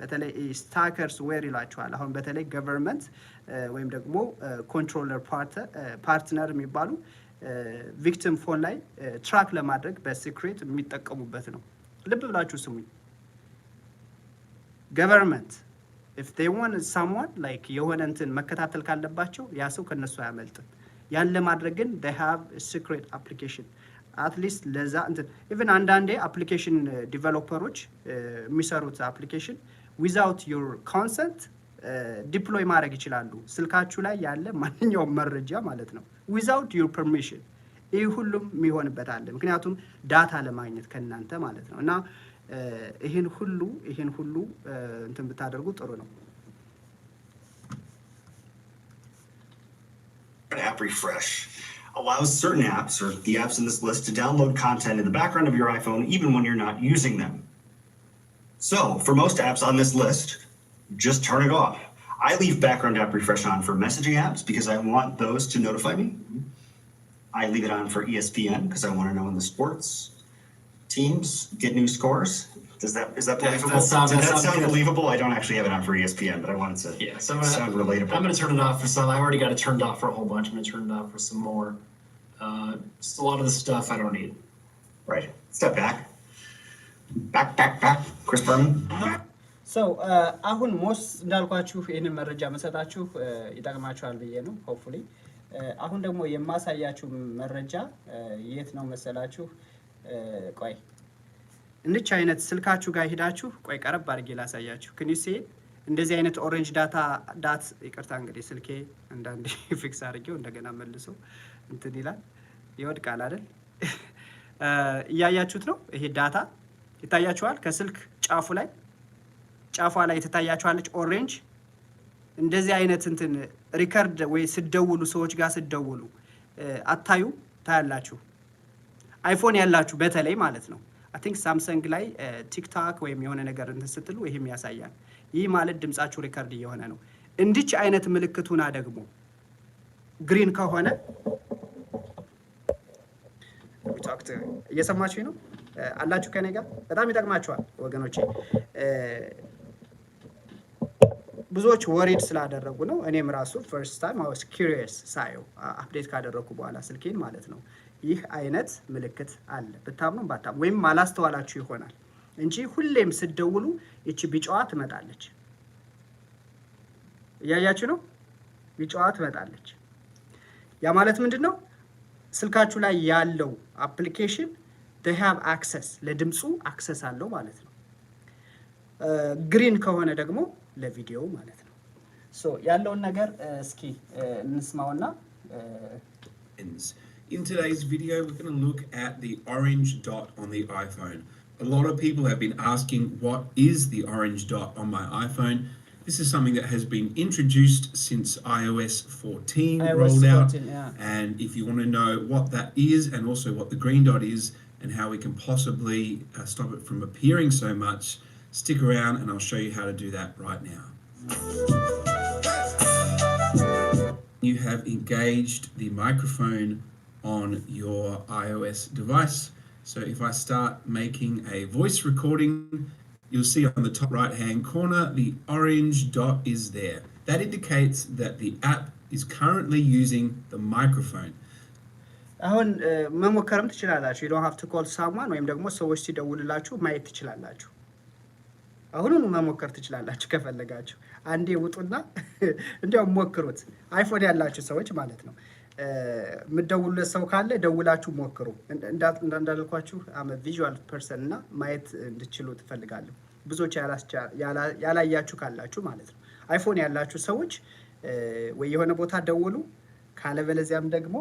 በተለይ ስታከርስ ዌር ይላችኋል። አሁን በተለይ ገቨርንመንት ወይም ደግሞ ኮንትሮለር ፓርትነር የሚባሉ ቪክቲም ፎን ላይ ትራክ ለማድረግ በሲክሬት የሚጠቀሙበት ነው። ልብ ብላችሁ ስሙኝ። ገቨርንመንት if they want someone like የሆነ እንትን መከታተል ካለባቸው ያ ሰው ከነሱ አያመልጥም። ያን ለማድረግ ግን they have a secret application at least ለዛ እንትን even አንዳንዴ application developers የሚሰሩት application without your consent ዲፕሎይ ማድረግ ይችላሉ ስልካችሁ ላይ ያለ ማንኛውም መረጃ ማለት ነው without your permission ይህ ሁሉም የሚሆንበት አለ ምክንያቱም ዳታ ለማግኘት ከናንተ ማለት ነው እና ይሄን ሁሉ እንትን ብታደርጉ ጥሩ ነው App refresh allows certain apps or the apps in this list to download content in the background of your iPhone even when you're not using them. So, for most apps on this list, just turn it off. I leave background app refresh on for messaging apps because I want those to notify me. I leave it on for ESPN because I want to know when the sports teams get new scores. Is that believable? Does that sound believable? I don't actually have it on for ESPN, but I wanted to sound relatable. I'm going to turn it off for some. I already got it turned off for a whole bunch. I'm going to turn it off for some more. Just a lot of the stuff I don't need. Right. Step back. Back. Chris Berman. So, አሁን ሞስ እንዳልኳችሁ ይሄንን መረጃ መሰጣችሁ ይጠቅማችኋል ብዬ ነው hopefully አሁን ደግሞ የማሳያችሁ መረጃ የት ነው መሰላችሁ ቆይ እንድች አይነት ስልካችሁ ጋር ሄዳችሁ ቆይ ቀረብ አድርጌ ላሳያችሁ can you see እንደዚህ አይነት ኦሬንጅ ዳት ይቅርታ እንግዲህ ስልኬ አንዳንዴ ፊክስ አድርጌው እንደገና መልሶ እንትን ይላል ይወድቃል አይደል እያያችሁት ነው ይሄ ዳታ ይታያችኋል ከስልክ ጫፏ ላይ ትታያችኋለች ኦሬንጅ እንደዚህ አይነት እንትን ሪከርድ ወይ ስደውሉ ሰዎች ጋር ስደውሉ አታዩ ታያላችሁ አይፎን ያላችሁ በተለይ ማለት ነው I think ሳምሰንግ ላይ ቲክቶክ ወይም የሆነ ነገር እንትን ስትሉ ይሄም ያሳያል ይህ ማለት ድምጻችሁ ሪከርድ እየሆነ ነው እንድች አይነት ምልክቱና ደግሞ ግሪን ከሆነ እየሰማችሁ ነው አላችሁ ከኔ ጋር በጣም ይጠቅማችኋል ወገኖቼ ብዙዎች ወሪድ ስላደረጉ ነው እኔም ራሱ first time I was curious ሳየው አፕዴት ካደረኩ በኋላ ስልኬን ማለት ነው ይህ አይነት ምልክት አለ በታምኑ ባታም ወይም ማላስተዋላችሁ ይሆናል እንጂ ሁሌም ስደውሉ እቺ ቢጫዋ ትመጣለች ያያችሁ ነው ቢጫዋ ትመጣለች ያ ማለት ምንድነው ስልካችሁ ላይ ያለው አፕሊኬሽን they have access ለድምጹ access አለው ማለት ነው ግሪን ከሆነ ደግሞ ለቪዲዮ ማለት ነው ሶ ያለውን ነገር እስኪ እንስማውና In today's video, we're going to look at the orange dot on the iPhone. A lot of people have been asking, what is the orange dot on my iPhone? This is something that has been introduced since iOS 14 rolled out. And if you want to know what that is and also what the green dot is and how we can possibly stop it from appearing so much, stick around and I'll show you how to do that right now. You have engaged the microphone on your iOS device. So if I start making a voice recording, you'll see on the top right hand corner, the orange dot is there. That indicates that the app is currently using the microphone. አሁን መሞከርም ትችላላችሁ you don't have to call someone ወይም ደግሞ ሰዎች ሲደውሉላችሁ ማየት ትችላላችሁ አሁንም መሞከር ትችላላችሁ ከፈለጋችሁ አንዴ ውጡና እንዲያው ሞክሩት አይፎን ያላችሁ ሰዎች ማለት ነው ምደውሉለት ሰው ካለ ደውላችሁ ሞክሩ እንዳልኳችሁ አመ ቪዥዋል ፐርሰን እና ማየት እንድትችሉ ትፈልጋለሁ ብዙዎች ያላያችሁ ካላችሁ ማለት ነው አይፎን ያላችሁ ሰዎች ወይ የሆነ ቦታ ደውሉ ካለበለዚያም ደግሞ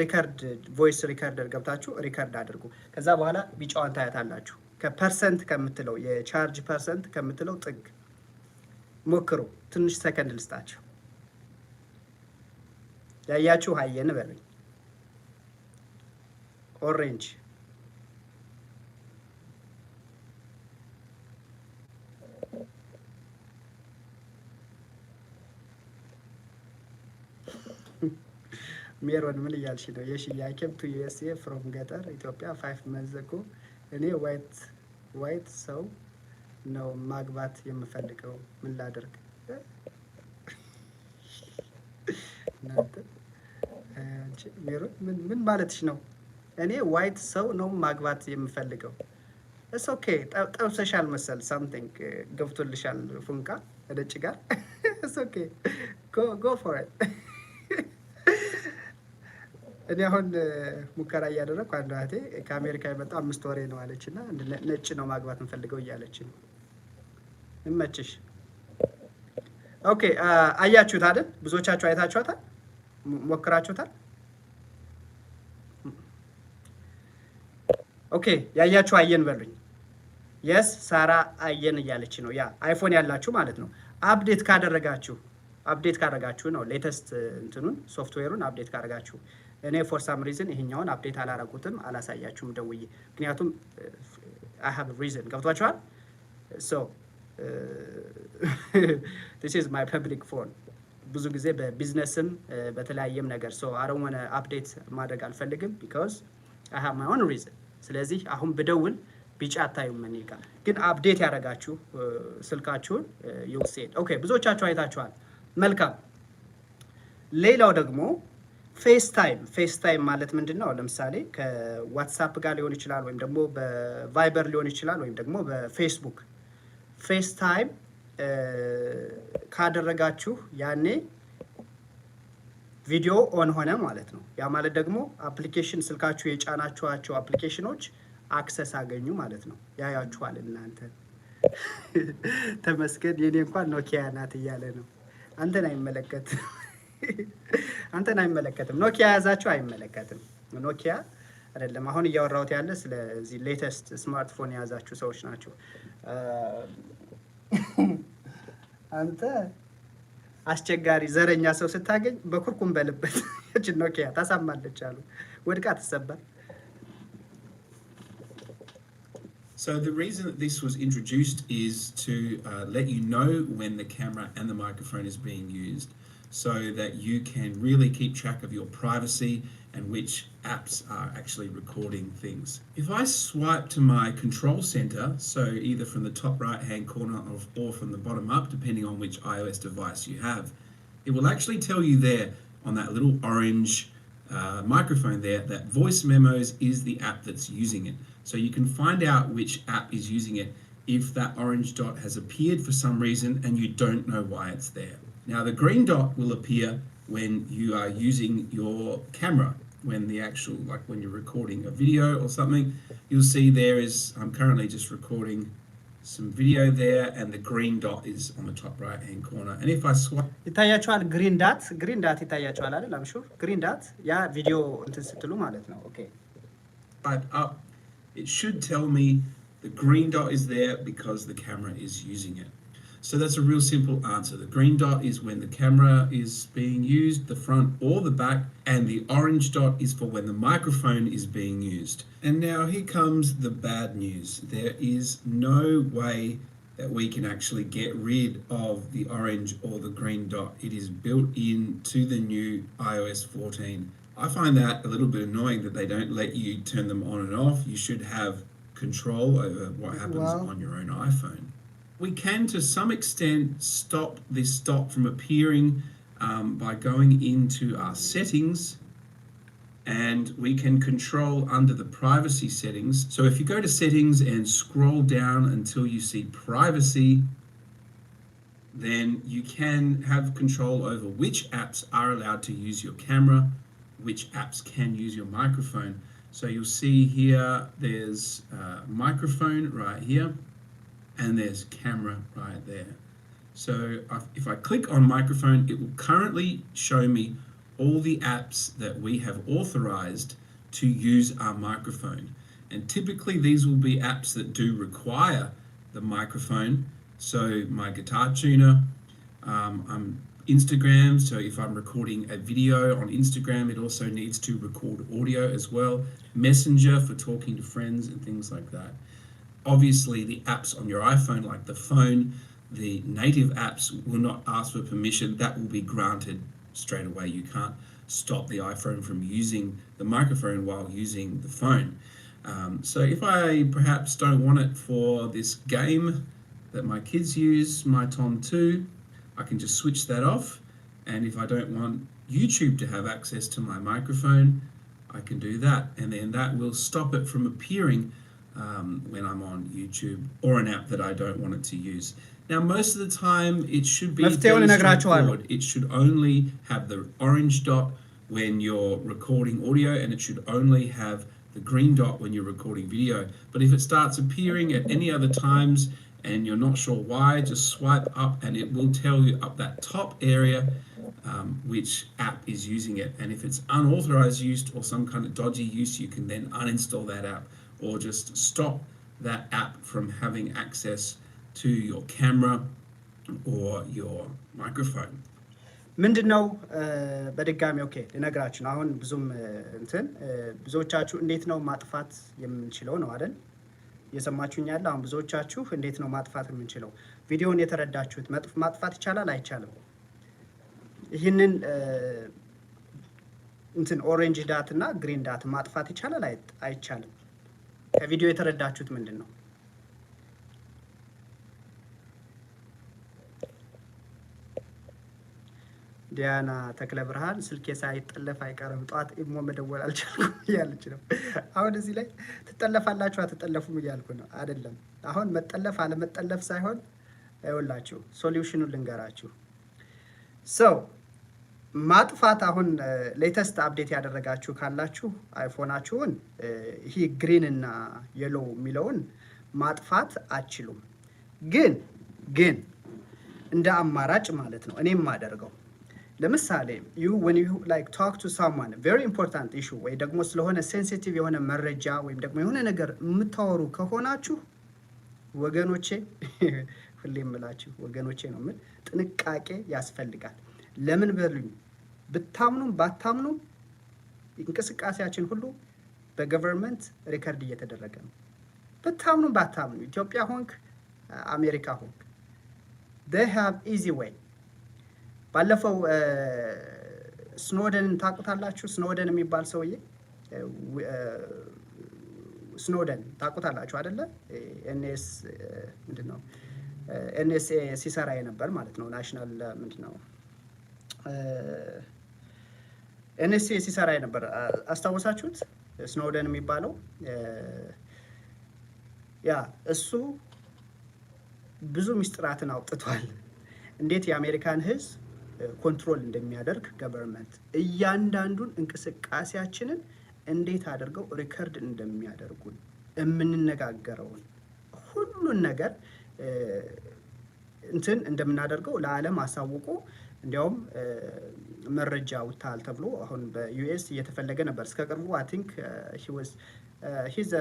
ሪከርድ ቮይስ ሪከርደር ገብታችሁ ሪከርድ አድርጉ ከዛ በኋላ ቢጫዋን ታያታላችሁ ከፐርሰንት ከምትለው የቻርጅ ፐርሰንት ከምትለው ጥግ ሞክሩ ትንሽ ሰከንድ ልስጣችሁ ያያችሁ ሃየን በሉኝ ኦሬንጅ ሜሮን ምን እያልሽ ነው የሺ I came to USA from ገጠር ኢትዮጵያ 5 months ago እኔ ዋይት ሰው ነው ማግባት የምፈልገው ምን ላድርግ እናንተ ሜሮን ምን ማለትሽ ነው እኔ ዋይት ሰው ነው ማግባት የምፈልገው it's okay ጠብሰሻል መሰል something ገብቶልሻል ፉንቃ ከነጭ ጋር it's okay go for it እኔ አሁን ሙከራ እያደረኩ አንድ እህቴ ከአሜሪካ የመጣ 5 ወሬ ነው አለችና ነጭ ነው ማግባት እንፈልገው እያለች ነው እመችሽ ኦኬ አያችሁት አይደል ብዙዎቻችሁ አይታችኋታል ሞክራችሁታል ኦኬ ያያችሁ አየን በሉኝ yes ሳራ አየን እያለች ነው ያ አይፎን ያላችሁ ማለት ነው አፕዴት ካደረጋችሁ ነው ሌተስት እንትኑን ሶፍትዌሩን አፕዴት ካደረጋችሁ እኔ for some reason ይሄኛውን አፕዴት አላረኩትም አላሳያችሁም ደውዬ ምክንያቱም I have a reason ገብቷችኋል so this is my public phone ብዙ ጊዜ በቢዝነስም በተለያየም ነገር so I don't want to update ማድረግ አልፈልግም because I have my own reason ስለዚህ አሁን በደውል ቢጫ አታዩም እኔ ጋር ግን አፕዴት ያደርጋችሁ ስልካችሁን you'll see it okay ብዙዎቻችሁ አይታችኋል መልካም ሌላው ደግሞ ፌስታይም ማለት ምንድነው ለምሳሌ ከዋትስአፕ ጋር ሊሆን ይችላል ወይም ደግሞ በቫይበር ሊሆን ይችላል ወይም ደግሞ በፌስቡክ ፌስታይም ካደረጋችሁ ያኔ ቪዲዮ ኦን ሆነ ማለት ነው ያ ማለት ደግሞ አፕሊኬሽን ስልካችሁ የጫናችኋቸው አፕሊኬሽኖች አክሰስ አገኙ ማለት ነው ያያችኋል እናንተ ተመስገን የኔ እንኳን ኖኪያ ናት እያለ ነው አንተን አይመለከትም ኖኪያ ያዛችሁ አይመለከትም ኖኪያ አይደለም አሁን እያወራሁት ያለ ስለዚህ ሌተስት ስማርትፎን ያዛችሁ ሰዎች ናቸው አንተ አስቸጋሪ ዘረኛ ሰው ስታገኝ በኩርኩም በልበት እቺ ኖኪያ ታሳማለች አሉ ወድቃ ተሰበር So the reason that this was introduced is to let you know when the camera and the microphone is being used so that you can really keep track of your privacy and which apps are actually recording things. If I swipe to my control center, so either from the top right hand corner or from the bottom up, depending on which iOS device you have, it will actually tell you there on that little orange microphone there that Voice Memos is the app that's using it. So you can find out which app is using it if that orange dot has appeared for some reason and you don't know why it's there. Now the green dot will appear when you are using your camera, when the actual, like when you're recording a video or something, you'll see there is, I'm currently just recording some video there and the green dot is on the top right hand corner. And if I swipe ይታያችኋል green dot ይታያችኋል አይደል I'm sure green dot ያ ቪዲዮ እንትን ስትሉ ማለት ነው ኦኬ swipe up, it should tell me the green dot is there because the camera is using it. So that's a real simple answer. The green dot is when the camera is being used, the front or the back, and the orange dot is for when the microphone is being used. And now here comes the bad news. There is no way that we can actually get rid of the orange or the green dot. It is built into the new iOS 14. I find that a little bit annoying that they don't let you turn them on and off. You should have control over what happens on your own iPhone. We can, to some extent, stop this dot from appearing by going into our settings, and we can control under the privacy settings. So if you go to settings and scroll down until you see privacy, then you can have control over which apps are allowed to use your camera, which apps can use your microphone. So you'll see here there's microphone right here and there's camera right there. So if I click on microphone, it will currently show me all the apps that we have authorized to use our microphone. And typically these will be apps that do require the microphone. So my guitar tuner, Instagram, so if I'm recording a video on Instagram, it also needs to record audio as well. Messenger for talking to friends and things like that. Obviously, the apps on your iPhone, like the phone, the native apps will not ask for permission. That will be granted straight away. You can't stop the iPhone from using the microphone while using the phone. So if I perhaps don't want it for this game that my kids use, my Tom 2, I can just switch that off. And if I don't want YouTube to have access to my microphone, I can do that. And then that will stop it from appearing when I'm on YouTube or an app that I don't want it to use. Now, most of the time, it should be መፍትሄውን እነግራችኋለሁ it should only have the orange dot when you're recording audio, and it should only have the green dot when you're recording video. But if it starts appearing at any other times and you're not sure why, just swipe up and it will tell you up that top area which app is using it. And if it's unauthorized use or some kind of dodgy use, you can then uninstall that app or just stop that app from having access to your camera or your microphone. ምንድነው በድጋሚ ኦኬ ልነግራችሁ ነው። አሁን ብዙም ብዙዎቻችሁ እንዴት ነው ማጥፋት የምንችለው ነው አይደል? እየሰማችሁኝ ያለ አሁን ብዙዎቻችሁ እንዴት ነው ማጥፋት የምንችለው? ቪዲዮውን የተረዳችሁት ማጥፋት ይቻላል አይቻልም? ይህንን ኦሬንጅ ዳት እና ግሪን ዳት ማጥፋት ይቻላል አይቻልም? ከቪዲዮ የተረዳችሁት ምንድነው? ዲያና ተክለ ብርሃን ስልኬ ሳይጠለፍ አይቀርም ጧት ኢሞ መደወል አልቻልኩም እያለች ነው። አሁን እዚህ ላይ ትጠለፋላችሁ አትጠለፉም እያልኩ ነው አይደለም። አሁን መጠለፍ አለመጠለፍ ሳይሆን አይወላችሁ ሶሉሽኑን ልንገራችሁ። ማጥፋት አሁን ሌተስት አፕዴት ያደረጋችሁ ካላችሁ አይፎናችሁን ይሄ ግሪን እና የሎ የሚለውን ማጥፋት አትችሉም። ግን እንደ አማራጭ ማለት ነው እኔም ማደርገው ለምሳሌ when you like talk to someone very important issue ወይ ደግሞ ስለሆነ ሴንሲቲቭ የሆነ መረጃ ወይም ደግሞ የሆነ ነገር የምታወሩ ከሆናችሁ ወገኖቼ ሁሌም እምላችሁ ወገኖቼ ነው ምን ጥንቃቄ ያስፈልጋል። ለምን በሉኝ ብታምኑም ባታምኑም እንቅስቃሴያችን ሁሉ በገቨርንመንት ሪከርድ እየተደረገ ነው። ብታምኑም ባታምኑ ኢትዮጵያ ሆንክ አሜሪካ ሆንክ they have easy way ባለፈው ስኖደን ታውቁታላችሁ? ስኖደን የሚባል ሰውዬ ስኖደን ታውቁታላችሁ አይደለ? ኤንኤስ ምንድነው ኤንኤስኤ ሲሰራ የነበር ማለት ነው። ናሽናል ምንድነው ኤንኤስኤ ሲሰራ የነበር አስታወሳችሁት? ስኖደን የሚባለው ያ እሱ ብዙ ሚስጥራትን አውጥቷል። እንዴት የአሜሪካን ሕዝብ ኮንትሮል እንደሚያደርግ ገቨርንመንት እያንዳንዱን እንቅስቃሴያችንን እንዴት አድርገው ሪከርድ እንደሚያደርጉን የምንነጋገረውን ሁሉን ነገር እንደምናደርገው ለዓለም አሳውቆ እንዲያውም መረጃ ውታል ተብሎ አሁን በዩኤስ እየተፈለገ ነበር እስከ ቅርቡ I think he's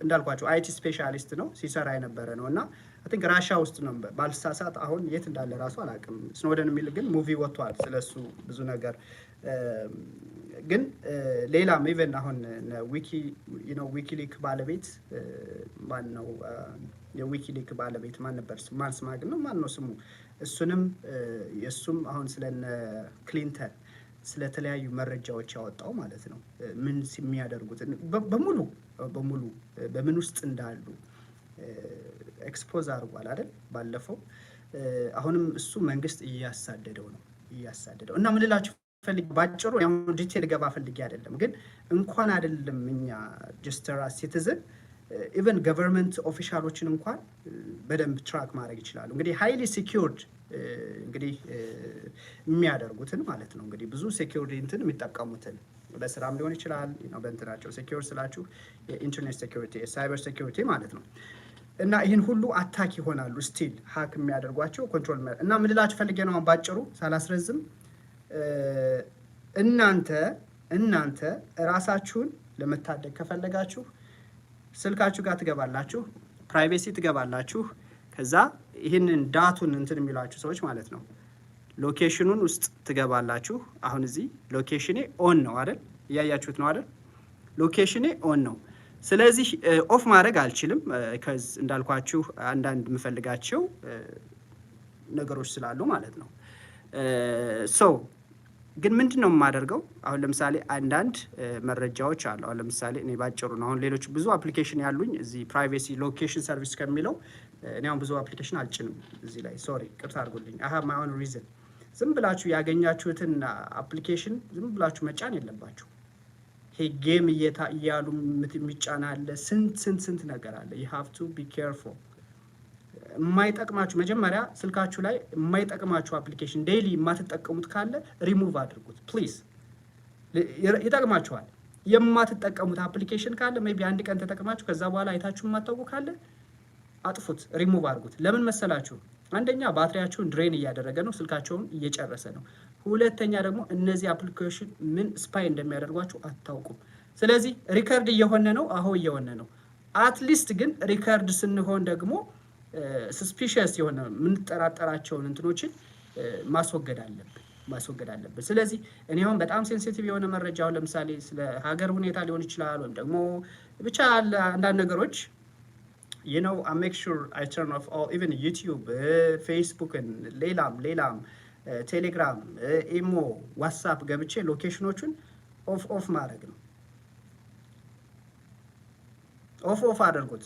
እንዳልኳችሁ አይቲ ስፔሻሊስት ነው ሲሰራ የነበረ ነው እና I think ራሻ ውስጥ ነው ባልሳሳት አሁን የት እንዳለ ራሱ አላውቅም። ስኖደን የሚል ግን ሙቪ ወጥቷል ስለሱ ብዙ ነገር ግን ሌላም ኢቨን አሁን ዊኪሊክ ባለቤት ማን ነው የዊኪሊክ ባለቤት ማን ነበር ማን ስማግ ነው ማን ነው ስሙ እሱንም የሱም አሁን ስለነ ክሊንተን ስለተለያዩ መረጃዎች ያወጣው ማለት ነው ምን የሚያደርጉት በሙሉ በምን ውስጥ እንዳሉ ኤክስፖዝ አድርጓል አይደል ባለፈው። አሁንም እሱ መንግስት እያሳደደው እና ምን ልላችሁ ፈልጌ ባጭሩ ያው ዲቴል ገባ ፈልጌ አይደለም ግን እንኳን አይደለም እኛ ጀስተራ ሲቲዝን ኢቨን ገቨርንመንት ኦፊሻሎችን እንኳን በደንብ ትራክ ማድረግ ይችላሉ። እንግዲህ ሃይሊ ሲኪዩርድ እንግዲህ የሚያደርጉትን ማለት ነው እንግዲህ ብዙ ሴኩሪቲ የሚጠቀሙትን በስራም ሊሆን ይችላል ነው በእንትናቸው ሴኩሪቲ ስላችሁ የኢንተርኔት ሴኩሪቲ የሳይበር ሴኩሪቲ ማለት ነው። እና ይህን ሁሉ አታክ ይሆናሉ ስቲል ሃክ የሚያደርጓቸው ኮንትሮል እና ምን ልላችሁ ፈልጌ ነው ባጭሩ ሳላስረዝም እናንተ ራሳችሁን ለመታደግ ከፈለጋችሁ ስልካችሁ ጋር ትገባላችሁ ፕራይቬሲ ትገባላችሁ ከዛ ይሄንን ዳቱን የሚላችሁ ሰዎች ማለት ነው ሎኬሽኑን ውስጥ ትገባላችሁ። አሁን እዚህ ሎኬሽኔ ኦን ነው አይደል? እያያችሁት ነው አይደል? ሎኬሽኔ ኦን ነው። ስለዚህ ኦፍ ማድረግ አልችልም ከዚ እንዳልኳችሁ አንዳንድ የምፈልጋቸው ነገሮች ስላሉ ማለት ነው። ግን ምንድነው የማደርገው አሁን ለምሳሌ አንዳንድ መረጃዎች አሉ። አሁን ለምሳሌ እኔ ባጭሩ ነው አሁን ሌሎች ብዙ አፕሊኬሽን ያሉኝ እዚህ ፕራይቬሲ ሎኬሽን ሰርቪስ ከሚለው እኔ አሁን ብዙ አፕሊኬሽን አልጭንም እዚህ ላይ ሶሪ ቅርታ አድርጉልኝ። I have my own reason ዝም ብላችሁ ያገኛችሁትን አፕሊኬሽን ዝም ብላችሁ መጫን የለባችሁ። ይሄ ጌም እያሉ የሚጫን አለ ስንት ነገር አለ። you have to be careful የማይጠቅማችሁ መጀመሪያ ስልካችሁ ላይ የማይጠቅማችሁ አፕሊኬሽን ዴይሊ የማትጠቀሙት ካለ ሪሙቭ አድርጉት ፕሊዝ። ይጠቅማችኋል። የማትጠቀሙት አፕሊኬሽን ካለ ሜቢ አንድ ቀን ተጠቅማችሁ ከዛ በኋላ አይታችሁ የማታውቁ ካለ አጥፉት፣ ሪሙቭ አድርጉት። ለምን መሰላችሁ? አንደኛ ባትሪያችሁን ድሬን እያደረገ ነው፣ ስልካችሁን እየጨረሰ ነው። ሁለተኛ ደግሞ እነዚህ አፕሊኬሽን ምን ስፓይ እንደሚያደርጓችሁ አታውቁም። ስለዚህ ሪከርድ እየሆነ ነው፣ አሁን እየሆነ ነው። አትሊስት ግን ሪከርድ ስንሆን ደግሞ ሰስፒሺየስ የሆነ የምንጠራጠራቸውን እንትኖችን ማስወገድ አለብን። ስለዚህ እኔ አሁን በጣም ሴንሲቲቭ የሆነ መረጃ አሁን ለምሳሌ ስለ ሀገር ሁኔታ ሊሆን ይችላል ወይም ደግሞ ብቻ አንዳንድ ነገሮች I make sure I turn off all, even YouTube, Facebook and ሌላም ቴሌግራም፣ ኢሞ፣ ዋትስአፕ ገብቼ ሎኬሽኖቹን ኦፍ ማድረግ ነው። ኦፍ አድርጉት።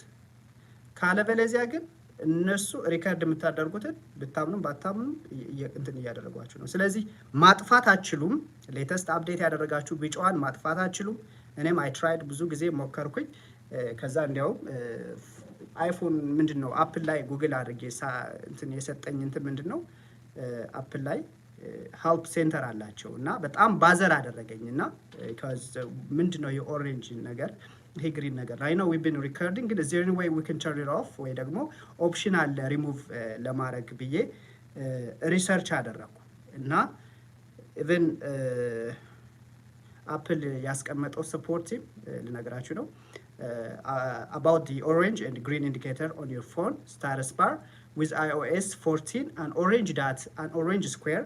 ካለበለዚያ ግን እነሱ ሪከርድ የምታደርጉትን ብታምኑ ባታምኑ እንትን እያደረጓችሁ ነው። ስለዚህ ማጥፋት አትችሉም። ሌተስት አፕዴት ያደረጋችሁ ቢጫዋን ማጥፋት አትችሉም። እኔም አይ ትራይድ ብዙ ጊዜ ሞከርኩኝ። ከዛ እንዲያውም አይፎን ምንድነው አፕል ላይ ጉግል አድርጌ እንትን የሰጠኝ እንትን ምንድነው አፕል ላይ ሄልፕ ሴንተር አላቸው እና በጣም ባዘር አደረገኝ እና ምንድነው የኦሬንጅ ነገር ይሄ ግሪን ነገር አይ ኖ ዊ ቢን ሪከርዲንግ ግን is there any way we can turn it off ወይ ደግሞ ኦፕሽን አለ ሪሙቭ ለማድረግ ብዬ ሪሰርች አደረኩ እና ኢቭን አፕል ያስቀመጠው ሰፖርት ልነግራችሁ ነው about the orange and green indicator on your phone status bar with iOS 14 an orange square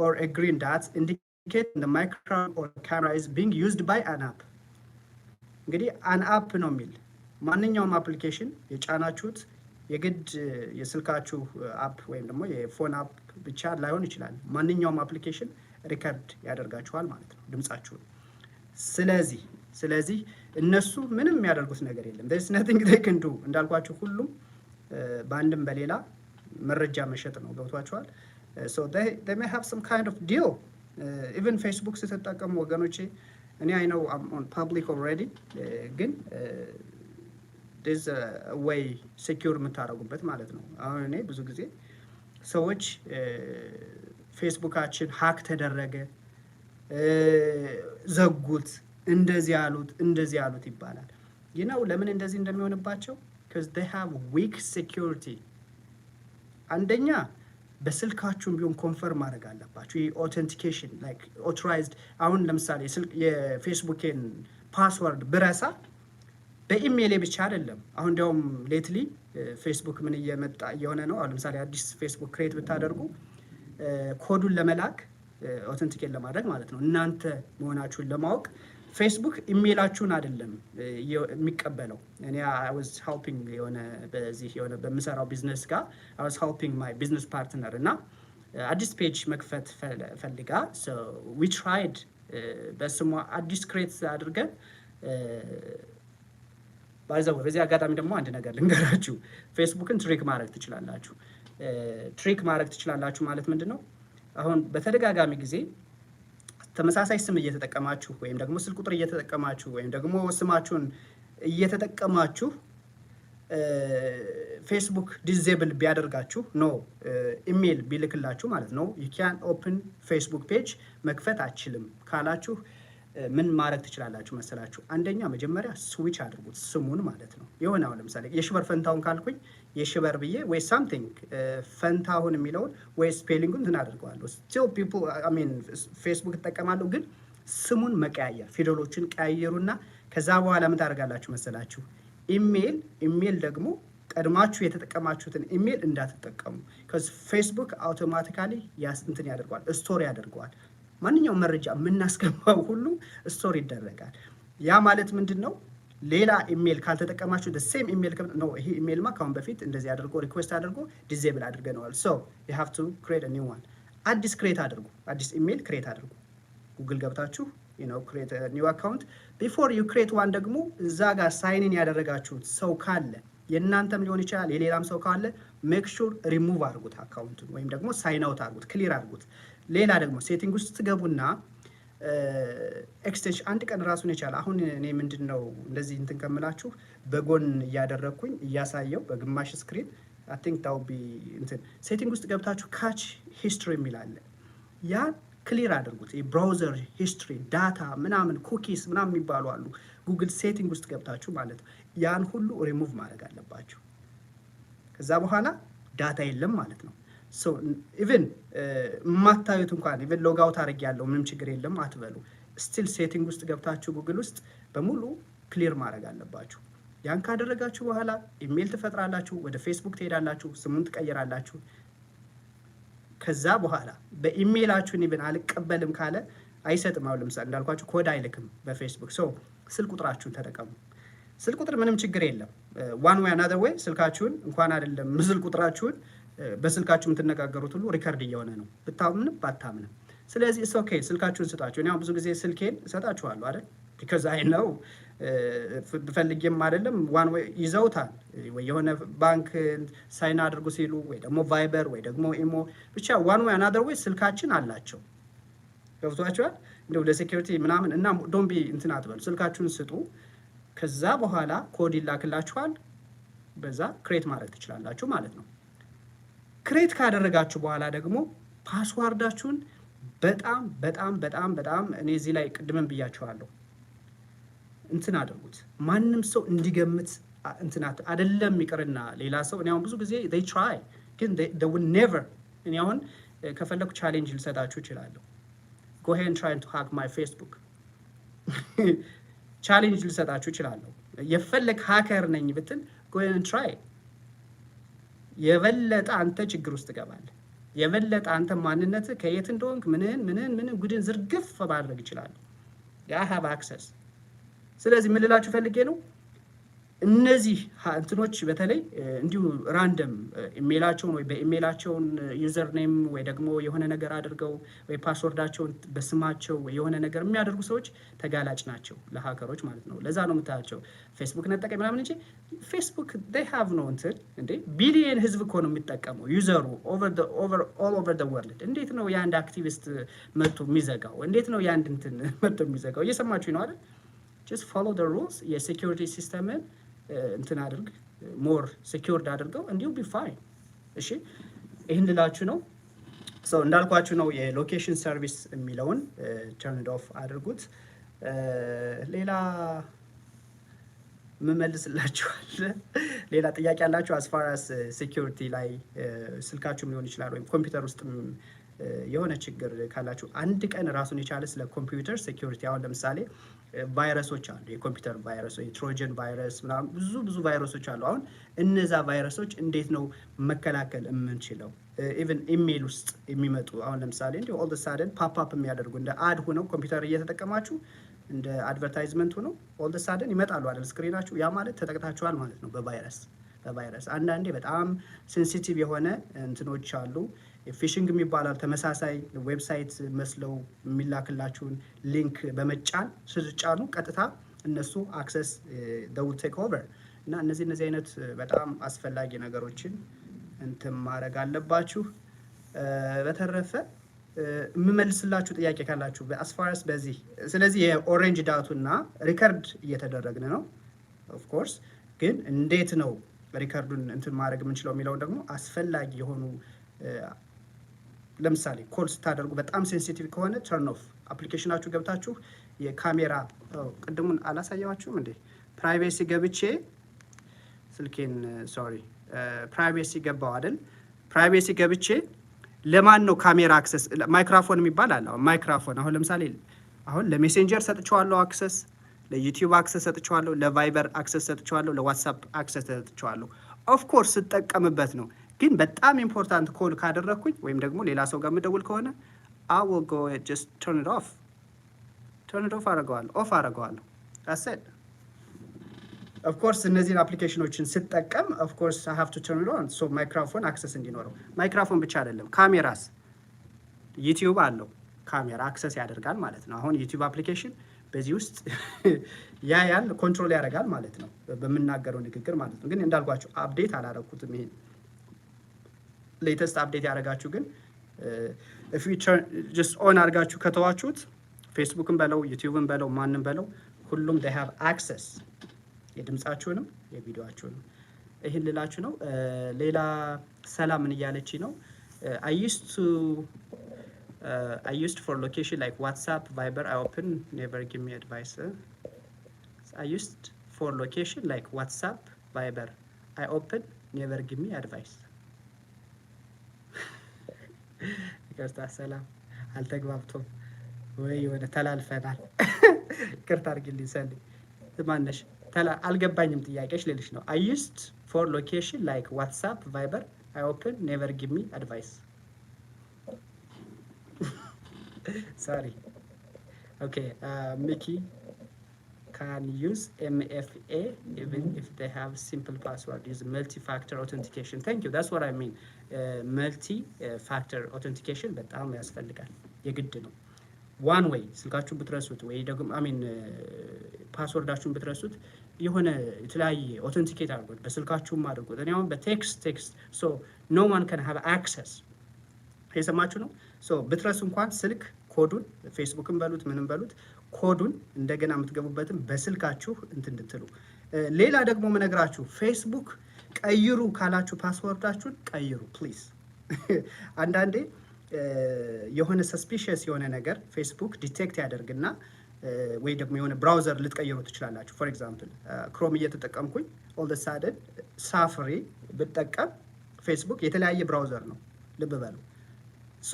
or a green dot indicate the microphone or camera is being used by an app እንግዲህ an app ነው የሚል ማንኛውም አፕሊኬሽን የጫናችሁት የግድ የስልካችሁ አፕ ወይም ደግሞ የፎን አፕ ብቻ ላይሆን ይችላል ማንኛውም አፕሊኬሽን ሪከርድ ያደርጋችኋል ማለት ነው ድምጻችሁን ስለዚህ እነሱ ምንም የሚያደርጉት ነገር የለም there is nothing they can do እንዳልኳችሁ ሁሉም በአንድም በሌላ መረጃ መሸጥ ነው ገብቷችኋል so they may have some kind of deal even Facebook ስትጠቀሙ ወገኖቼ እኔ I know I'm on public already ግን there's a way secure የምታደርጉበት ማለት ነው አሁን እኔ ብዙ ጊዜ ሰዎች ፌስቡካችን ሃክ ተደረገ ዘጉት እንደዚህ ያሉት ይባላል ለምን እንደዚህ እንደሚሆንባቸው because they have weak security አንደኛ በስልካችሁም ቢሆን ኮንፈርም ማድረግ አለባችሁ authentication like authorized አሁን ለምሳሌ የፌስቡክን ፓስወርድ ብረሳ በኢሜይል ብቻ አይደለም አሁን እንደውም ሌትሊ ፌስቡክ ምን እየሆነ ነው አሁን ለምሳሌ አዲስ ፌስቡክ ክሬት ብታደርጉ ኮዱን ለመላክ አውተንቲኬት ለማድረግ ማለት ነው እናንተ መሆናችሁን ለማወቅ ፌስቡክ ኢሜይላችሁን አይደለም የሚቀበለው እኔ I was helping የሆነ በምሰራው ቢዝነስ ጋር I was helping my business partner እና አዲስ ፔጅ መክፈት ፈልጋ so we tried በስሟ አዲስ ክሬት አድርገን በዚህ አጋጣሚ ደግሞ አንድ ነገር ልንገራችሁ ፌስቡክን ትሪክ ማድረግ ትችላላችሁ ማለት ምንድነው አሁን በተደጋጋሚ ጊዜ ተመሳሳይ ስም እየተጠቀማችሁ ወይም ደግሞ ስልክ ቁጥር እየተጠቀማችሁ ወይም ደግሞ ስማችሁን እየተጠቀማችሁ ፌስቡክ ዲዜብል ቢያደርጋችሁ ኢሜይል ቢልክላችሁ ማለት ነው you can open Facebook page መክፈት አትችልም ካላችሁ ምን ማድረግ ትችላላችሁ መሰላችሁ አንደኛ መጀመሪያ ስዊች አድርጉት ስሙን ማለት ነው የሆነው ለምሳሌ የሽበር ፈንታውን ካልኩኝ የሽበር ብዬ ወይ something ፈንታውን የሚለውን ወይ ስፔሊንጉን ተናደርገዋለሁ still people I mean Facebook ተጠቀማለሁ ግን ስሙን መቀያየር ፊደሎችን ቀያየሩና ከዛ በኋላ ምን ታደርጋላችሁ መሰላችሁ ኢሜይል ደግሞ ቀድማችሁ የተጠቀማችሁትን ኢሜይል እንዳትጠቀሙ because Facebook automatically እንትን ያደርጋል ስቶሪ ያደርጋል ማንኛውም መረጃ የምናስገባው ሁሉ ስቶሪ ይደረጋል ያ ማለት ምንድነው ሌላ ኢሜይል ካልተጠቀማችሁ the same email ነው ይሄ ኢሜይልማ ካሁን በፊት እንደዚህ አድርጎ ሪኩዌስት አድርጎ ዲዜብል አድርገናል so you have to create a new one አዲስ ኢሜይል ክሬት አድርጉ ጉግል ገብታችሁ create a new account before you create one ደግሞ እዛ ጋር ሳይን ኢን ያደረጋችሁት ሰው ካለ የእናንተም ሊሆን ይችላል የሌላም ሰው ካለ make sure remove አድርጉት አካውንቱን ወይም ደግሞ ሳይን አውት አድርጉት ክሊር አድርጉት ሌላ ደግሞ ሴቲንግ ውስጥ ትገቡና ኤክስቴንሽን አንድ ቀን ራሱን የቻለ አሁን እኔ ምንድነው እንደዚህ እንትን ከምላችሁ በጎን እያደረኩኝ እያሳየው በግማሽ ስክሪን I think that would be እንትን ሴቲንግ ውስጥ ገብታችሁ ካች ሂስትሪ የሚላል ያ ክሊር አድርጉት። የብራውዘር ሂስትሪ ዳታ ምናምን ኩኪስ ምናምን የሚባሉ አሉ። ጉግል ሴቲንግ ውስጥ ገብታችሁ ማለት ነው ያን ሁሉ ሪሙቭ ማድረግ አለባችሁ። ከዛ በኋላ ዳታ የለም ማለት ነው። ሶ ኢቭን ማታዩት እንኳን ኢቭን ሎግ አውት አድርግ ያለው ምንም ችግር የለም አትበሉ። ስቲል ሴቲንግ ውስጥ ገብታችሁ ጉግል ውስጥ በሙሉ ክሊር ማድረግ አለባችሁ። ያን ካደረጋችሁ በኋላ ኢሜል ትፈጥራላችሁ፣ ወደ ፌስቡክ ትሄዳላችሁ፣ ስሙን ትቀይራላችሁ። ከዛ በኋላ በኢሜላችሁ ኢቭን አልቀበልም ካለ አይሰጥም። አሁን ለምሳሌ እንዳልኳችሁ ኮድ አይልክም በፌስቡክ። ሶ ስልክ ቁጥራችሁን ተጠቀሙ። ስልክ ቁጥር ምንም ችግር የለም። ዋን ዌይ አናዘር ዌይ ስልካችሁን እንኳን አይደለም ስልክ ቁጥራችሁን በስልካችሁ የምትነጋገሩት ሁሉ ሪከርድ እየሆነ ነው ብታምንም ባታምንም። ስለዚህ ኢትስ ኦኬ ስልካችሁን ስጣችሁ። እኔ ብዙ ጊዜ ስልኬን እሰጣችኋለሁ አይደል because I know በፈልጌም አይደለም ዋን ዌይ ይዘውታል ወይ የሆነ ባንክ ሳይን አድርጉ ሲሉ ወይ ደግሞ ቫይበር ወይ ደግሞ ኢሞ ብቻ ዋን ዌይ አናዘር ዌይ ስልካችን አላቸው። ገብቷችኋል? እንደው ለሴኩሪቲ ምናምን እና ዶንት ቢ እንትን አትበሉ። ስልካችሁን ስጡ። ከዛ በኋላ ኮድ ይላክላችኋል። በዛ ክሬት ማድረግ ትችላላችሁ ማለት ነው። ክሬት ካደረጋችሁ በኋላ ደግሞ ፓስዋርዳችሁን በጣም በጣም በጣም በጣም እኔ እዚህ ላይ ቅድምን ብያችኋለሁ እንትን አድርጉት። ማንም ሰው እንዲገምት እንትናት አይደለም ይቅርና ሌላ ሰው እኔ አሁን ብዙ ጊዜ they try ግን they will never እኔ አሁን ከፈለኩ ቻሌንጅ ልሰጣችሁ እችላለሁ። go ahead and try to hack my Facebook ቻሌንጅ ልሰጣችሁ እችላለሁ። የፈለክ ሃከር ነኝ ብትል go ahead and try የበለጠ አንተ ችግር ውስጥ ገባለህ። የበለጠ አንተ ማንነት ከየት እንደሆንክ ምን ጉድን ዝርግፍ ማድረግ ይችላል። I have access። ስለዚህ ምን ልላችሁ ፈልጌ ነው እነዚህ እንትኖች በተለይ እንዲሁ ራንደም ኢሜላቸውን ወይ በኢሜላቸውን ዩዘር ኔም ወይ ደግሞ የሆነ ነገር አድርገው ወይ ፓስወርዳቸውን በስማቸው ወይ የሆነ ነገር የሚያደርጉ ሰዎች ተጋላጭ ናቸው ለሃከሮች ማለት ነው። ለዛ ነው የምታያቸው ፌስቡክ ነጠቀኝ ምናምን እንጂ ፌስቡክ they have no እንትን እንዴ ቢሊየን ህዝብ እኮ ነው የሚጠቀመው ዩዘሩ all over the world። እንዴት ነው የአንድ አክቲቪስት መጥቶ የሚዘጋው? እንዴት ነው የአንድ እንትን መጥቶ የሚዘጋው? እየሰማችሁ ነው አይደል? just follow the rules የሴኩሪቲ ሲስተምን እንትን አድርግ ሞር ሴኩርድ አድርገው and you'll be fine። እሺ ይሄን ልላችሁ ነው። ሶ እንዳልኳችሁ ነው የሎኬሽን ሰርቪስ የሚለውን turn it off አድርጉት። ሌላ መመልስላችኋል። ሌላ ጥያቄ ያላችሁ as far as ሴኩሪቲ ላይ ስልካችሁም ሊሆን ይችላል ወይም ኮምፒውተር ውስጥ የሆነ ችግር ካላችሁ አንድ ቀን ራሱን የቻለ ስለ ኮምፒውተር ሴኩሪቲ አሁን ለምሳሌ ቫይረሶች አሉ። የኮምፒውተር ቫይረስ ወይ ትሮጀን ቫይረስ ምናምን ብዙ ቫይረሶች አሉ። አሁን እነዛ ቫይረሶች እንዴት ነው መከላከል የምንችለው? ኢቭን ኢሜል ውስጥ የሚመጡ አሁን ለምሳሌ እንደ ኦል ደ ሳደን ፓፕ አፕ የሚያደርጉ እንደ አድ ሆነው ኮምፒውተር እየተጠቀማችሁ እንደ አድቨርታይዝመንት ሆነው ኦል ደ ሳደን ይመጣሉ አይደል ስክሪናችሁ። ያ ማለት ተጠቅታችኋል ማለት ነው በቫይረስ። አንዳንዴ በጣም ሴንሲቲቭ የሆነ እንትኖች አሉ። ፊሽንግ የሚባላል ተመሳሳይ ዌብሳይት መስለው የሚላክላችሁን ሊንክ በመጫን ስትጫኑ ቀጥታ እነሱ አክሰስ they will take over እና እነዚህ አይነት በጣም አስፈላጊ ነገሮችን እንትን ማድረግ አለባችሁ። በተረፈ የምመልስላችሁ ጥያቄ ካላችሁ as far as በዚህ ስለዚህ የኦሬንጅ ዳቱና ሪከርድ እየተደረግን ነው of course ግን እንዴት ነው ሪከርዱን እንትን ማድረግ የምንችለው የሚለው ደግሞ አስፈላጊ የሆኑ ለምሳሌ ኮል ስታደርጉ በጣም ሴንሲቲቭ ከሆነ ተርን ኦፍ አፕሊኬሽናችሁ ገብታችሁ የካሜራ ቅድሙን አላሳያችሁም እንዴ ፕራይቬሲ ገብቼ ስልኬን ፕራይቬሲ ገባው አይደል ፕራይቬሲ ገብቼ ለማን ነው ካሜራ አክሰስ ማይክሮፎን የሚባል አለ። ማይክሮፎን አሁን ለምሳሌ አሁን ለሜሴንጀር ሰጥቻለሁ አክሰስ፣ ለዩቲዩብ አክሰስ ሰጥቻለሁ፣ ለቫይበር አክሰስ ሰጥቻለሁ፣ ለዋትስአፕ አክሰስ ሰጥቻለሁ። ኦፍ ኮርስ ስጠቀምበት ነው። ግን በጣም ኢምፖርታንት ኮል ካደረኩኝ ወይም ደግሞ ሌላ ሰው ጋር መደውል ከሆነ I will go and just turn it off አረጋዋለሁ። that's it of course እነዚህን አፕሊኬሽኖችን ስጠቀም of course I have to turn it on so ማይክሮፎን አክሰስ እንዲኖረው። ማይክሮፎን ብቻ አይደለም ካሜራስ ዩቲዩብ አለው ካሜራ አክሰስ ያደርጋል ማለት ነው። አሁን ዩቲዩብ አፕሊኬሽን በዚህ ውስጥ ያን ኮንትሮል ያደርጋል ማለት ነው በመናገረው ንግግር ማለት ነው። ግን እንዳልኳችሁ አፕዴት አላረኩትም ይሄን ሌተስት አፕዴት ያደርጋችሁ ግን if you turn just on አድርጋችሁ ከተዋችሁት ፌስቡክን በለው ዩቲዩብን በለው ማንን በለው ሁሉም they have access የድምጻችሁንም የቪዲዮአችሁንም ይሄን ልላችሁ ነው። ሌላ ሰላም ምን እያለች ነው? I used for location like WhatsApp, Viber, I open, never give me advice. I used for location like WhatsApp, Viber, I open, never give me advice. ይቅርታ ሰላም አልተግባብቶም ወይ ወደ ተላልፈናል። ይቅርታ አድርጊልኝ ሰልኝ ማነሽ አልገባኝም ጥያቄሽ ልልሽ ነው። I used for location like WhatsApp, Viber, I open, never give me advice. Sorry. Okay, Mickey can use MFA even if they have simple password. Use multi-factor authentication. Thank you. That's what I mean. Multi-factor authentication በጣም ያስፈልጋል የግድ ነው። ዋን ዌይ ስልካችሁን ብትረሱት ወይ ደግሞ ፓስወርዳችሁን ብትረሱት የሆነ የተለያየ ኦተንቲኬት አድርጉት በስልካችሁም አድርጉት። እኔ አሁን በቴክስት ሶ ኖ ዋን ካን ሃቭ አክሰስ የሰማችሁ ነው። ሶ ብትረሱ እንኳን ስልክ ኮዱን ፌስቡክን በሉት ምንም በሉት ኮዱን እንደገና የምትገቡበትን በስልካችሁ እንድትሉ። ሌላ ደግሞ ምነግራችሁ ፌስቡክ ቀይሩ ካላችሁ ፓስወርዳችሁን ቀይሩ ፕሊዝ። አንዳንዴ የሆነ ሰስፒሽየስ የሆነ ነገር ፌስቡክ ዲቴክት ያደርግና ወይ ደግሞ የሆነ ብራውዘር ልትቀይሩ ትችላላችሁ። ፎር ኤግዛምፕል ክሮም እየተጠቀምኩኝ ኦል ደ ሳደን ሳፋሪ ብጠቀም ፌስቡክ የተለያየ ብራውዘር ነው ልብ በሉ። ሶ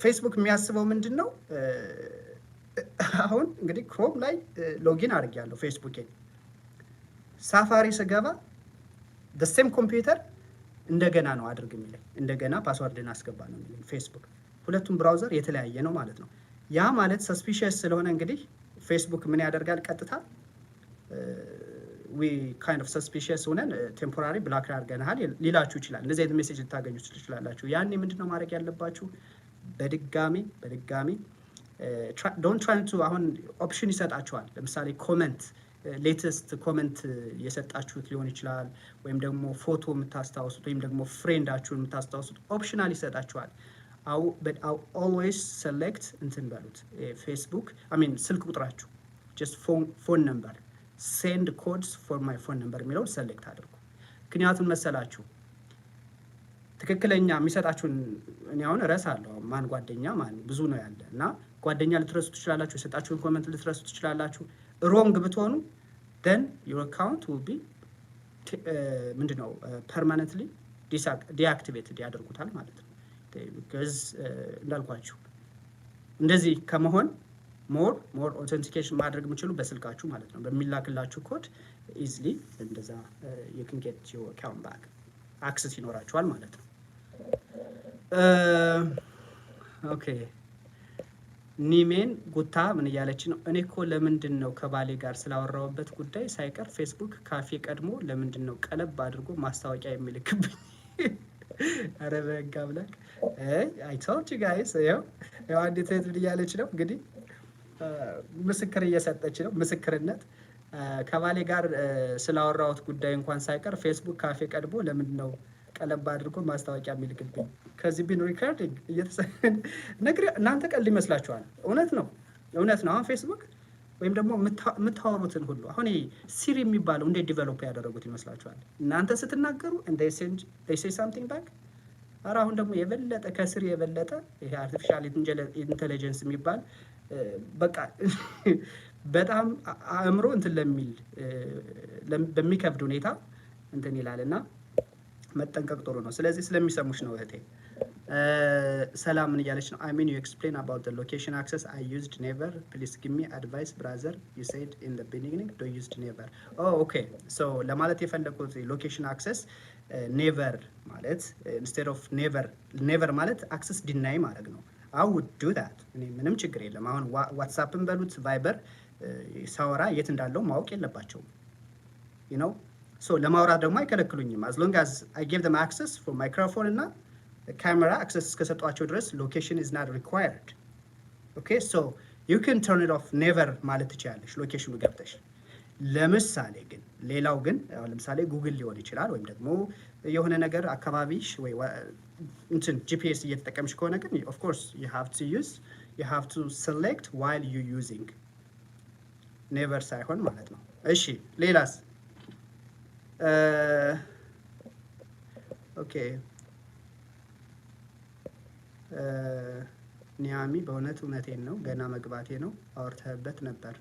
ፌስቡክ የሚያስበው ምንድን ነው? አሁን እንግዲህ ክሮም ላይ ሎጊን አድርጌያለሁ ፌስቡኬን ሳፋሪ ስገባ the same ኮምፒውተር እንደገና ነው አድርግ የሚለኝ እንደገና ፓስወርድን አስገባ ነው የሚለኝ ፌስቡክ። ሁለቱም ብራውዘር የተለያየ ነው ማለት ነው። ያ ማለት ሰስፒሽየስ ስለሆነ እንግዲህ ፌስቡክ ምን ያደርጋል? ቀጥታ we kind of suspicious ሆነን ቴምፖራሪ ብላክ አድርገናል ሊላችሁ ይችላል። እንደዚህ አይነት ሜሴጅ ልታገኙ ትችላላችሁ። ያኔ ምንድነው ማድረግ ያለባችሁ? በድጋሚ don't try to አሁን ኦፕሽን ይሰጣችኋል። ለምሳሌ ኮሜንት ሌተስት ኮሜንት የሰጣችሁት ሊሆን ይችላል ወይም ደግሞ ፎቶ የምታስታውሱት ወይም ደግሞ ፍሬንዳችሁን የምታስታውሱት ኦፕሽናል ይሰጣችኋል። but I'll always select እንትን በሉት ፌስቡክ ስልክ ቁጥራችሁ just phone number send codes for my phone number የሚለው ሰሌክት አድርጉ። ምክንያቱም መሰላችሁ ትክክለኛ የሚሰጣችሁን እኔ አሁን እረሳለሁ ማን ጓደኛ ማን ብዙ ነው ያለ እና ጓደኛ ልትረሱ ትችላላችሁ። የሰጣችሁን ኮሜንት ልትረሱ ትችላላችሁ። ሮንግ ብትሆኑ then your account will be ምንድነው permanently deactivated ያደርጉታል ማለት ነው። because እንዳልኳችሁ እንደዚህ ከመሆን more authentication ማድረግ የምትችሉ በስልካችሁ ማለት ነው። በሚላክላችሁ ኮድ easily እንደዛ you can get your account back access ይኖራችኋል ማለት ነው። ኦኬ ኒሜን ጉታ ምን እያለች ነው? እኔ እኮ ለምንድን ነው ከባሌ ጋር ስላወራውበት ጉዳይ ሳይቀር ፌስቡክ ካፌ ቀድሞ ለምንድን ነው ቀለብ አድርጎ ማስታወቂያ የሚልክብኝ? አረ በጋ ብላክ I told you guys ያው አንዲት እህት ምን እያለች ነው እንግዲህ ምስክር እየሰጠች ነው። ምስክርነት ከባሌ ጋር ስላወራውት ጉዳይ እንኳን ሳይቀር ፌስቡክ ካፌ ቀድሞ ለምንድን ነው ቀለብ አድርጎ ማስታወቂያ የሚልክብኝ? ከዚህ ቢን ሪከርዲንግ እየተሰነ ነገር እናንተ ቀል ይመስላችኋል? እውነት ነው። አሁን ፌስቡክ ወይም ደግሞ የምታወሩትን ሁሉ አሁን ሲሪ የሚባለው እንዴት ዲቨሎፕ ያደረጉት ይመስላችኋል? እናንተ ስትናገሩ they say something back። ኧረ አሁን ደግሞ የበለጠ ከሲሪ የበለጠ ይሄ አርቲፊሻል ኢንተለጀንስ የሚባል በቃ በጣም አእምሮ እንትን በሚከብድ ሁኔታ እንትን ይላልና መጠንቀቅ ጥሩ ነው። ስለዚህ ስለሚሰሙሽ ነው እህቴ። ሰላም ምን እያለች ነው? I mean you explain about the location access I used never. Please give me advice brother. You said in the beginning do used never. Oh okay. So ለማለት የፈለኩት location access never ማለት instead of never ማለት access deny ማድረግ ነው። I would do that. እኔ ምንም ችግር የለም። አሁን ዋትስአፕን በሉት ቫይበር ሳወራ የት እንዳለው ማወቅ የለባቸውም። you know so ለማውራት ደግሞ አይከለክሉኝም as long as I give them access for microphone እና camera access እስከሰጧቸው ድረስ location is not required. okay so you can turn it off never ማለት ትችላለሽ ሎኬሽኑ ገብተሽ። ለምሳሌ ግን ሌላው ግን ለምሳሌ ጉግል ሊሆን ይችላል ወይም ደግሞ የሆነ ነገር አካባቢሽ ወይ እንትን ጂፒኤስ እየተጠቀምሽ ከሆነ ግን of course you have to use you have to select while you using never ሳይሆን ማለት ነው። እሺ ሌላስ ኦኬ ኒያሚ በእውነት እውነቴን ነው ገና መግባቴ ነው አውርተህበት ነበር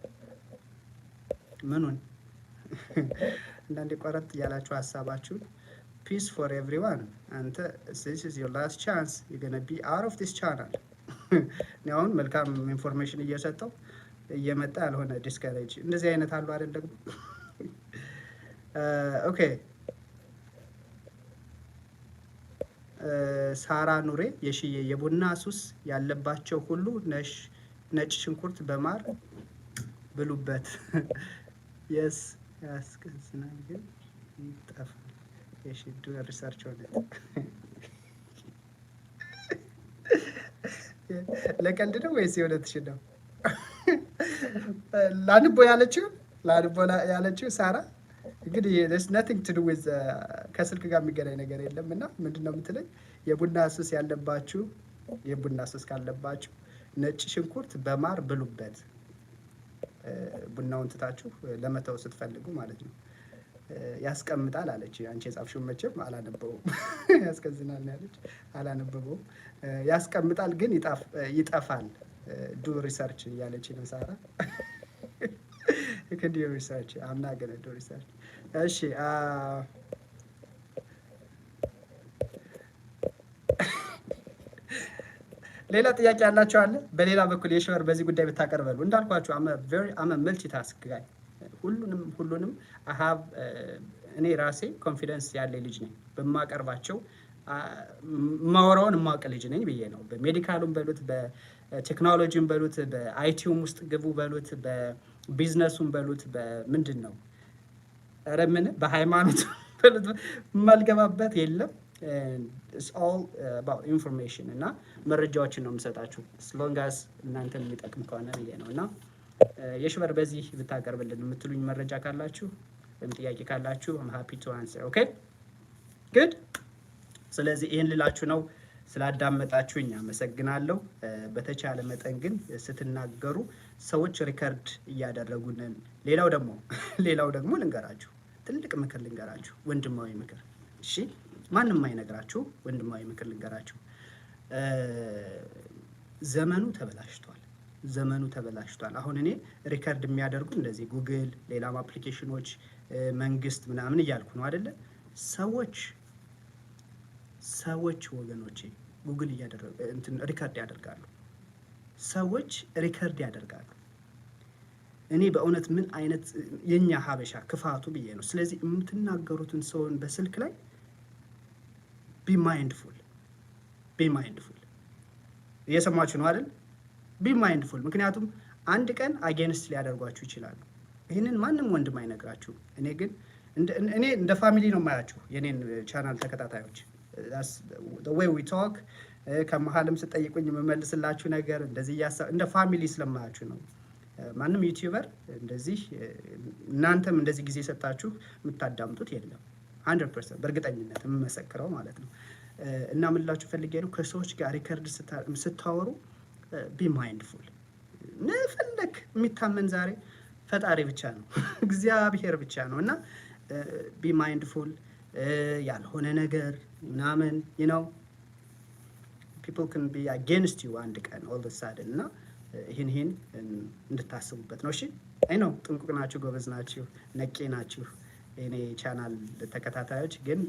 ምኑን አንዳንዴ ቆረጥ ያላችሁ ሐሳባችሁን peace for everyone and this is your last chance you're going to be out of this channel now መልካም ኢንፎርሜሽን እየሰጠው እየመጣ ያልሆነ ዲስከሬጅ እንደዚህ አይነት አሉ አይደል ደግሞ ኦኬ ሳራ ኑሬ የሽዬ የቡና ሱስ ያለባቸው ሁሉ ነጭ ሽንኩርት በማር ብሉበት yes ያስከዝናል ግን ይጣፋል የሽዱ ሪሰርች ሆነ ለቀልድ ነው ወይስ የእውነትሽ ነው ላንቦ ያለችው ሳራ እንግዲህ there's nothing to do with ከስልክ ጋር የሚገናኝ ነገር የለምና ምንድነው የምትለኝ የቡና ሱስ ያለባችሁ የቡና ሱስ ካለባችሁ ነጭ ሽንኩርት በማር ብሉበት ቡናውን ትታችሁ ለመተው ስትፈልጉ ማለት ነው ያስቀምጣል አለች አንቺ የጻፍሽው መቼም አላነበበውም ያስከዝናል ያለች አላነበበውም ያስቀምጣል ግን ይጠፋል ዱ ሪሰርች ያለች ነው ሳራ you can do research I'm not going to do research እሺ ሌላ ጥያቄ ያላችሁ አለ በሌላ በኩል የሽበር በዚህ ጉዳይ ብታቀርበሉ እንዳልኳችሁ I'm a multitask guy ሁሉንም I have እኔ ራሴ ኮንፊደንስ ያለ ልጅ ነኝ በማቀርባቸው ማወራውን ማቀ ልጅ ነኝ ብዬ ነው በሜዲካሉም በሉት በቴክኖሎጂም በሉት በአይቲውም ውስጥ ግቡ በሉት በቢዝነሱም በሉት በምንድነው ረምን በሃይማኖት በሉት ማልገባበት የለም it's all about information እና መረጃዎችን ነው የምሰጣችሁ as long as እናንተን የሚጠቅም ከሆነ ብዬ ነውና የሽበር በዚህ ብታቀርብልን የምትሉኝ መረጃ ካላችሁ ወይም ጥያቄ ካላችሁ I'm happy to answer okay good ስለዚህ ይሄን ልላችሁ ነው ስላዳመጣችሁኝ አመሰግናለሁ በተቻለ መጠን ግን ስትናገሩ ሰዎች ሪከርድ እያደረጉን ሌላው ደግሞ ልንገራችሁ ትልቅ ምክር ልንገራችሁ ወንድማዊ ምክር እሺ ማንንም አይነግራችሁ ወንድማዊ ምክር ልንገራችሁ ዘመኑ ተበላሽቷል አሁን እኔ ሪከርድ የሚያደርጉ እንደዚህ ጉግል ሌላም አፕሊኬሽኖች መንግስት ምናምን እያልኩ ነው አይደለ ሰዎች ወገኖቼ ጉግል እያደረጉ ሪከርድ ያደርጋሉ እኔ በእውነት ምን አይነት የኛ ሀበሻ ክፋቱ ብዬ ነው ስለዚህ የምትናገሩትን ሰውን በስልክ ላይ be mindful እየሰማችሁ ነው አይደል be mindful ምክንያቱም አንድ ቀን against ሊያደርጓችሁ ይችላሉ ይሄንን ማንም ወንድም አይነግራችሁ እኔ እንደ ፋሚሊ ነው ማያችሁ የኔን ቻናል ተከታታዮች that's the way we talk ከመሐልም ስጠይቁኝ መመልስላችሁ ነገር እንደዚህ እንደ ፋሚሊ ስለማያችሁ ነው ማንም ዩቲዩበር እንደዚህ እናንተም እንደዚህ ጊዜ ሰጣችሁ የምታዳምጡት የለም 100% በእርግጠኝነት የምመሰክረው ማለት ነው እና ምን ልላችሁ ፈልጌ ነው ከሰዎች ጋር ሪከርድ ስታወሩ be mindful ነፈልክ የሚታመን ዛሬ ፈጣሪ ብቻ ነው እግዚአብሔር ብቻ ነውና be mindful ያልሆነ ነገር ምናምን you know people can be against you አንድ ቀን all of a sudden እና ይሄን እንድታስቡበት ነው እሺ አይ ነው ጥንቁቅ ናችሁ ጎበዝ ናችሁ ነቄ ናችሁ እኔ ቻናል ተከታታዮች ግን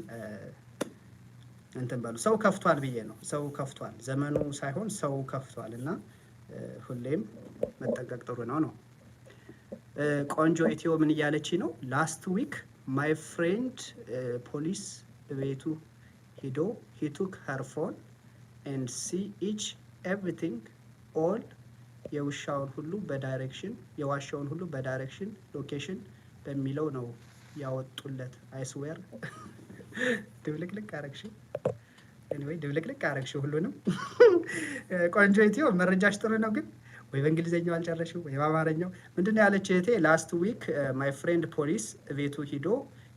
እንትን ባሉ ሰው ከፍቷል ብዬ ነው ሰው ከፍቷል ዘመኑ ሳይሆን ሰው ከፍቷልና ሁሌም መጠንቀቅ ጥሩ ነው ቆንጆ ኢትዮ ምን እያለች ነው last week my friend police ቤቱ ሄዶ he took her phone and see each everything all የዋሻውን ሁሉ በዳይሬክሽን ሎኬሽን በሚለው ነው ያወጡለት I swear ድብልቅልቅ አረግሽ ሁሉንም ቆንጆ ኢትዮ መረጃሽ ጥሩ ነው ግን ወይ በእንግሊዘኛው አልጨረሽው ወይ በአማርኛው ምንድነው ያለች እቴ last week my friend police ቤቱ ሄዶ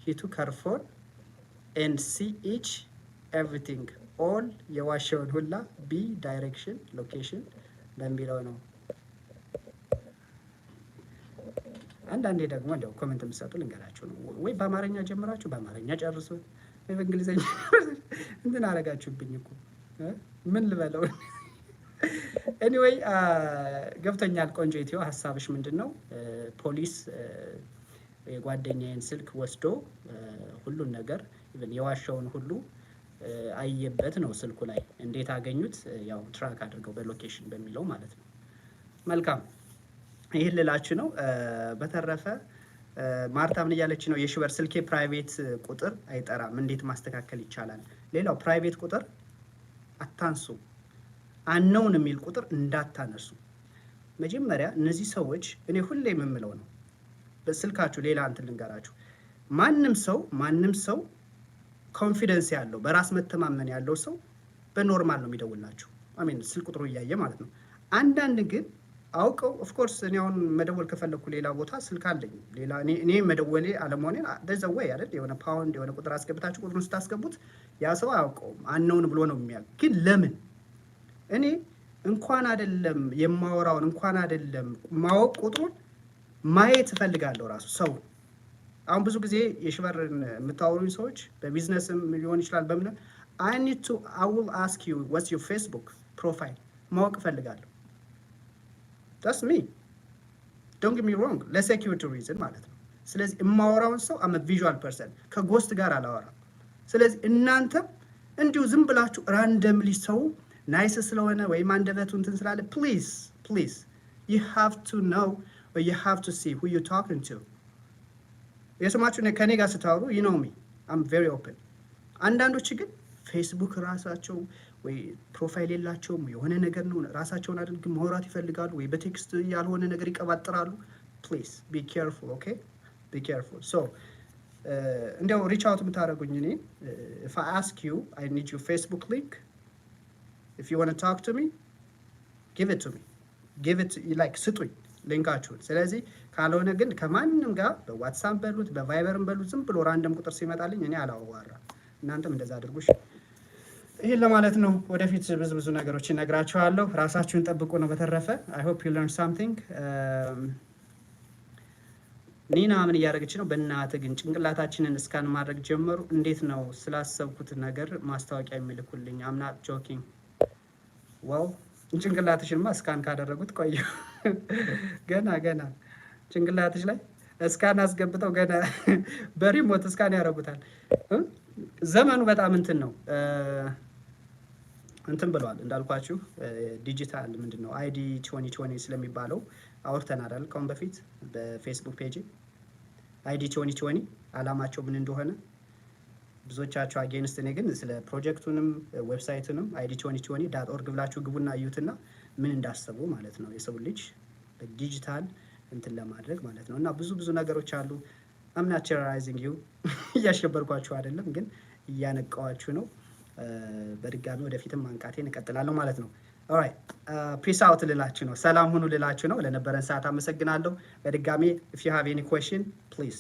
he took her phone and see each everything all የዋሻውን ሁላ B direction location በሚለው ነው። አንዳንዴ ደግሞ እንደው ኮሜንት የምትሰጡ ልንገራችሁ ነው ወይ በአማርኛ ጀምራችሁ በአማርኛ ጨርሱት ወይ በእንግሊዘኛ እንትን አረጋችሁብኝ እኮ ምን ልበለው ኤኒዌይ ገብቶኛል ቆንጆ ኢትዮ ሐሳብሽ ምንድነው ፖሊስ የጓደኛዬን ስልክ ወስዶ ሁሉን ነገር ኢቭን የዋሻውን ሁሉ አየበት ነው ስልኩ ላይ እንዴት አገኙት ያው ትራክ አድርገው በሎኬሽን በሚለው ማለት ነው መልካም ይሄን ልላችሁ ነው በተረፈ ማርታ ምን እያለች ነው የሺበር ስልኬ ፕራይቬት ቁጥር አይጠራም እንዴት ማስተካከል ይቻላል ሌላው ፕራይቬት ቁጥር አታንሱ አንነውን የሚል ቁጥር እንዳታነሱ መጀመሪያ እነዚህ ሰዎች እኔ ሁሌ የምምለው ነው በስልካችሁ ሌላ እንትን ልንገራችሁ ማንም ሰው ኮንፊደንስ ያለው በራስ መተማመን ያለው ሰው በኖርማል ነው የሚደውላችሁ አሜን ስልክ ቁጥሩ እያየ ማለት ነው አንዳንድ ግን አውቀው ኦፍ ኮርስ እኔ አሁን መደወል ከፈለኩ ሌላ ቦታ ስልክ አለኝ ሌላ እኔ መደወሌ አለመሆኔ ደዛ ወይ አይደል የሆነ ፓውንድ የሆነ ቁጥር አስገብታችሁ ቁጥሩን ስታስገቡት ያ ሰው አያውቀውም አንነውን ብሎ ነው የሚያል ግን ለምን እኔ እንኳን አይደለም የማወራውን እንኳን አይደለም ማወቅ ቁጥሩን ማየት እፈልጋለሁ ራሱ ሰው አሁን ብዙ ጊዜ የሺበርን የምታወሩኝ ሰዎች በቢዝነስም ሊሆን ይችላል በምን I will ask you what's your Facebook profile ማወቅ እፈልጋለሁ That's me. Don't get me wrong. Let's security reason ማለት ነው ስለዚህ የማወራውን ሰው I'm a visual person ከጎስት ጋር አላወራም ስለዚህ እናንተ እንዲሁ ዝም ብላችሁ randomly ሰው ናይስ ስለሆነ ወይም አንደበቱ እንትን ስላለ please you have to know or you have to see who you're talking to የሰማችሁ ከኔ ጋር ስታወሩ you know me I'm very open አንዳንዶች ግን ፌስቡክ ራሳቸው ወይ ፕሮፋይል የላቸውም የሆነ ነገር ነው ራሳቸውን አድርገው ማውራት ይፈልጋሉ ወይ በቴክስት ያልሆነ ነገር ይቀባጥራሉ please be careful okay be careful so እንደው ሪች አውት የምታደርጉኝ እኔ if I ask you I need your Facebook link if you want to talk to me give it to me like ስጡኝ ሊንካችሁን ስለዚህ ካልሆነ ግን ከማንንም ጋር በዋትስአፕ በሉት በቫይበርም በሉት ዝም ብሎ ራንደም ቁጥር ሲመጣልኝ እኔ አላወራ እናንተም እንደዛ አድርጉሽ ይሄን ለማለት ነው ወደፊት ብዙ ነገሮች እነግራችኋለሁ ራሳችሁን ጠብቁ ነው በተረፈ I hope you learn something ኒና ምን እያደረገች ነው በእናትህ ግን ጭንቅላታችንን እስካን ማድረግ ጀመሩ እንዴት ነው ስላሰብኩት ነገር ማስታወቂያ የሚልኩልኝ I'm not joking well ጭንቅላትሽንማ እስካን ካደረጉት ቆዩ ገና ጭንቅላትሽ ላይ እስካን አስገብተው ገና በሪሞት እስካን ያደርጉታል ዘመኑ በጣም እንትን ነው እንትን ብለዋል እንዳልኳችሁ ዲጂታል ምንድነው አይዲ 2020 ስለሚባለው አውርተን አይደል ከውን በፊት በፌስቡክ ፔጅ አይዲ 2020 አላማቸው ምን እንደሆነ ብዙዎቻችሁ አጌንስት እኔ ግን ስለ ፕሮጀክቱንም ዌብሳይቱንም id2020.org ብላችሁ ግቡና እዩትና ምን እንዳሰቡ ማለት ነው የሰው ልጅ በዲጂታል እንትን ለማድረግ ማለት ነው እና ብዙ ነገሮች አሉ I'm not terrorizing you እያሸበርኳችሁ አይደለም ግን እያነቃዋችሁ ነው በድጋሚ ወደፊትም ማንቃቴን እቀጥላለሁ ማለት ነው alright peace out ልላችሁ ነው ሰላም ሁኑ ልላችሁ ነው ለነበረን ሰዓት አመሰግናለሁ በድጋሚ if you have any question please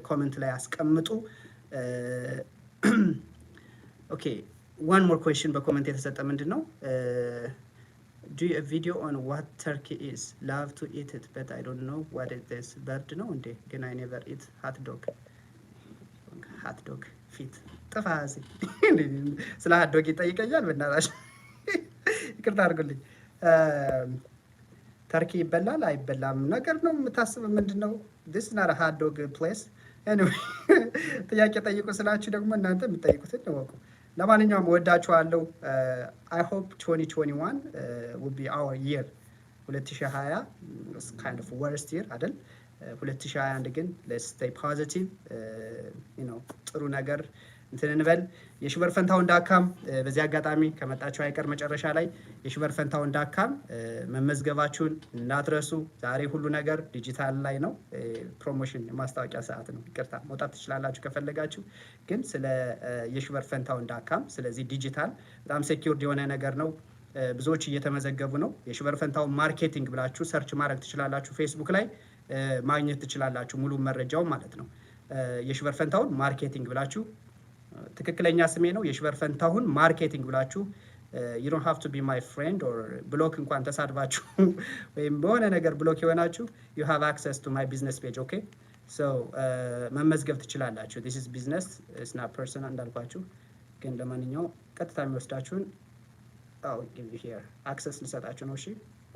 comment ላይ አስቀምጡ okay one more question በኮሜንት የተሰጠ ምንድነው do a video on what turkey is love to eat it but I don't know what it is bird ነው እንዴ ግን I never eat hot dog feet ተፋዚ ስለ hot dog ይጠይቀኛል በእናታሽ ይቅርታ አድርጉልኝ ተርኪ ይበላል አይበላም ነገር ነው የምታስበው ምንድነው this is not a hot dog place anyway ጥያቄ ጠይቁ ስላችሁ ደግሞ እናንተ የምትጠይቁትን ተወቁ ለማንኛውም ወዳችኋለሁ I hope 2021 will be our year 2020 was kind of worst year አይደል 2021 ግን let's stay positive you know ጥሩ ነገር እንትን እንበል የሺበር ፈንታውን.com በዚህ አጋጣሚ ከመጣችሁ አይቀር መጨረሻ ላይ የሺበር ፈንታውን.com መመዝገባችሁን እንዳትረሱ ዛሬ ሁሉ ነገር ዲጂታል ላይ ነው ፕሮሞሽን ማስታወቂያ ሰዓት ነው ይቅርታ መውጣት ትችላላችሁ ከፈለጋችሁ ግን ስለ የሺበር ፈንታውን.com ስለዚህ ዲጂታል በጣም ሴኩርድ የሆነ ነገር ነው ብዙዎች እየተመዘገቡ ነው የሺበር ፈንታውን ማርኬቲንግ ብላችሁ ሰርች ማድረግ ትችላላችሁ ፌስቡክ ላይ ማግኘት ትችላላችሁ ሙሉ መረጃው ማለት ነው የሺበር ፈንታውን ማርኬቲንግ ብላችሁ ትክክለኛ ስሜ ነው የሺበር ፈንታውን ማርኬቲንግ ብላችሁ you don't have to be my friend or block እንኳን ተሳድባችሁ ወይም በሆነ ነገር ብሎክ የሆናችሁ you have access to my business page, okay? So መመዝገብ ትችላላችሁ. This is business, it's not personal እንዳልኳችሁ። ግን ለማንኛውም ቀጥታ የሚወስዳችሁን I'll give you here access ልሰጣችሁ ነው። እሺ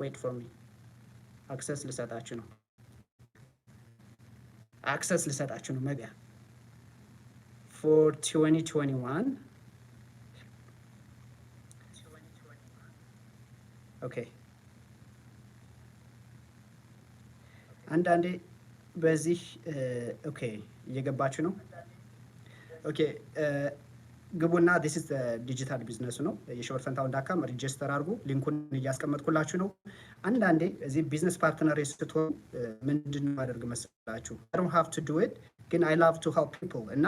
wait for me. access ልሰጣችሁ ነው። access ልሰጣችሁ ነው መግቢያ for 2021. okay አንዳንዴ በዚህ ኦኬ እየገባችሁ ነው። ኦኬ ግቡና this is the digital business ነው። yeshiberfantaun.com ሬጂስተር አድርጉ። ሊንኩን እያስቀመጥኩላችሁ ነው። አንዳንዴ እዚህ ቢዝነስ ፓርትነር ስትሆኑ ምንድነው ማድረግ መሰላችሁ? I don't have to do it ግን I love to help people እና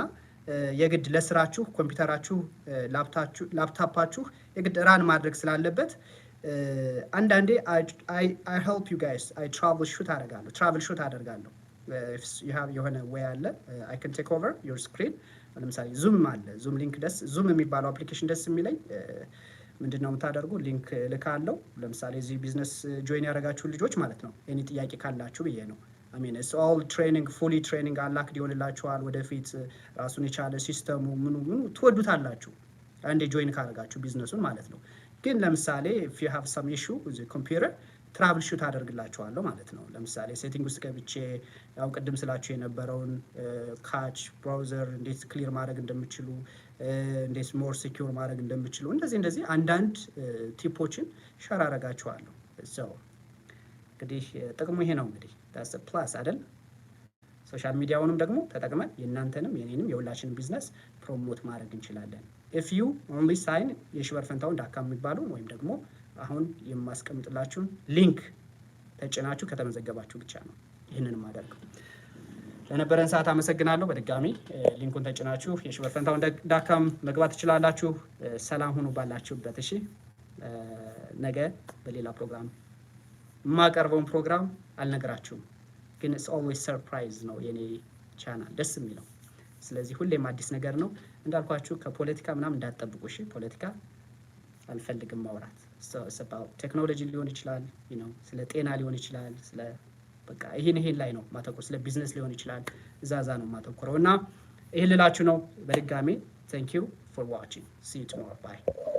የግድ ለስራችሁ ኮምፒውተራችሁ ላፕታፓችሁ የግድ ራን ማድረግ ስላለበት አንዳንዴ I help you guys. I travel shoot አደርጋለሁ። if you have የሆነ way አለ I can take over your screen. ለምሳሌ ዙም አለ። ዙም ሊንክ ዙም የሚባለው አፕሊኬሽን ደስ የሚለኝ ምንድነው የምታደርጉ ሊንክ ልካለው። ለምሳሌ እዚህ ቢዝነስ ጆይን ያደረጋችሁ ልጆች ማለት ነው እኔ ጥያቄ ካላችሁ ብዬ ነው። I mean it's all training, fully training አላክ ሊሆንላችኋል። ወደፊት ራሱን የቻለ ሲስተሙ ምኑ ትወዱታላችሁ አንዴ ጆይን ካደረጋችሁ ቢዝነሱን ማለት ነው። ግን ለምሳሌ if you have some issue with the computer ትራብል ሹት አደርግላችኋለሁ ማለት ነው። ለምሳሌ ሴቲንግ ውስጥ ገብቼ ያው ቅድም ስላችሁ የነበረውን ካች ብራውዘር እንዴት ክሊር ማድረግ እንደምትችሉ እንዴት ሞር ሲኪዩር ማድረግ እንደምትችሉ እንደዚህ አንዳንድ ቲፖችን ሼር አደርጋችኋለሁ። so እንግዲህ ጥቅሙ ይሄ ነው። እንግዲህ that's a plus አይደል? ሶሻል ሚዲያውንም ደግሞ ተጠቅመን የእናንተንም የኔንም የሁላችንም ቢዝነስ ፕሮሞት ማድረግ እንችላለን። if you only sign yeshiberfantaun.com የሚባለው ወይም ደግሞ አሁን የማስቀምጥላችሁን ሊንክ ተጭናችሁ ከተመዘገባችሁ ብቻ ነው ይሄንን ማድረግ። ለነበረን ሰዓት አመሰግናለሁ። በድጋሚ ሊንኩን ተጭናችሁ yeshiberfantaun.com መግባት ትችላላችሁ። ሰላም ሁኑ ባላችሁበት። እሺ ነገ በሌላ ፕሮግራም የማቀርበውን ፕሮግራም አልነግራችሁም ግን it's always surprise ነው የኔ ቻናል ደስ የሚለው። ስለዚህ ሁሌም አዲስ ነገር ነው እንዳልኳችሁ። ከፖለቲካ ምናምን እንዳትጠብቁ እሺ። ፖለቲካ አልፈልግም ማውራት። so it's about technology ሊሆን ይችላል ስለ ጤና ሊሆን ይችላል ስለ በቃ ይሄን ላይ ነው ማተኮር። ስለ ቢዝነስ ሊሆን ይችላል እዛዛ ነው ማተኮረው እና ይሄን ልላችሁ ነው። በድጋሚ thank you for watching. see you tomorrow. bye.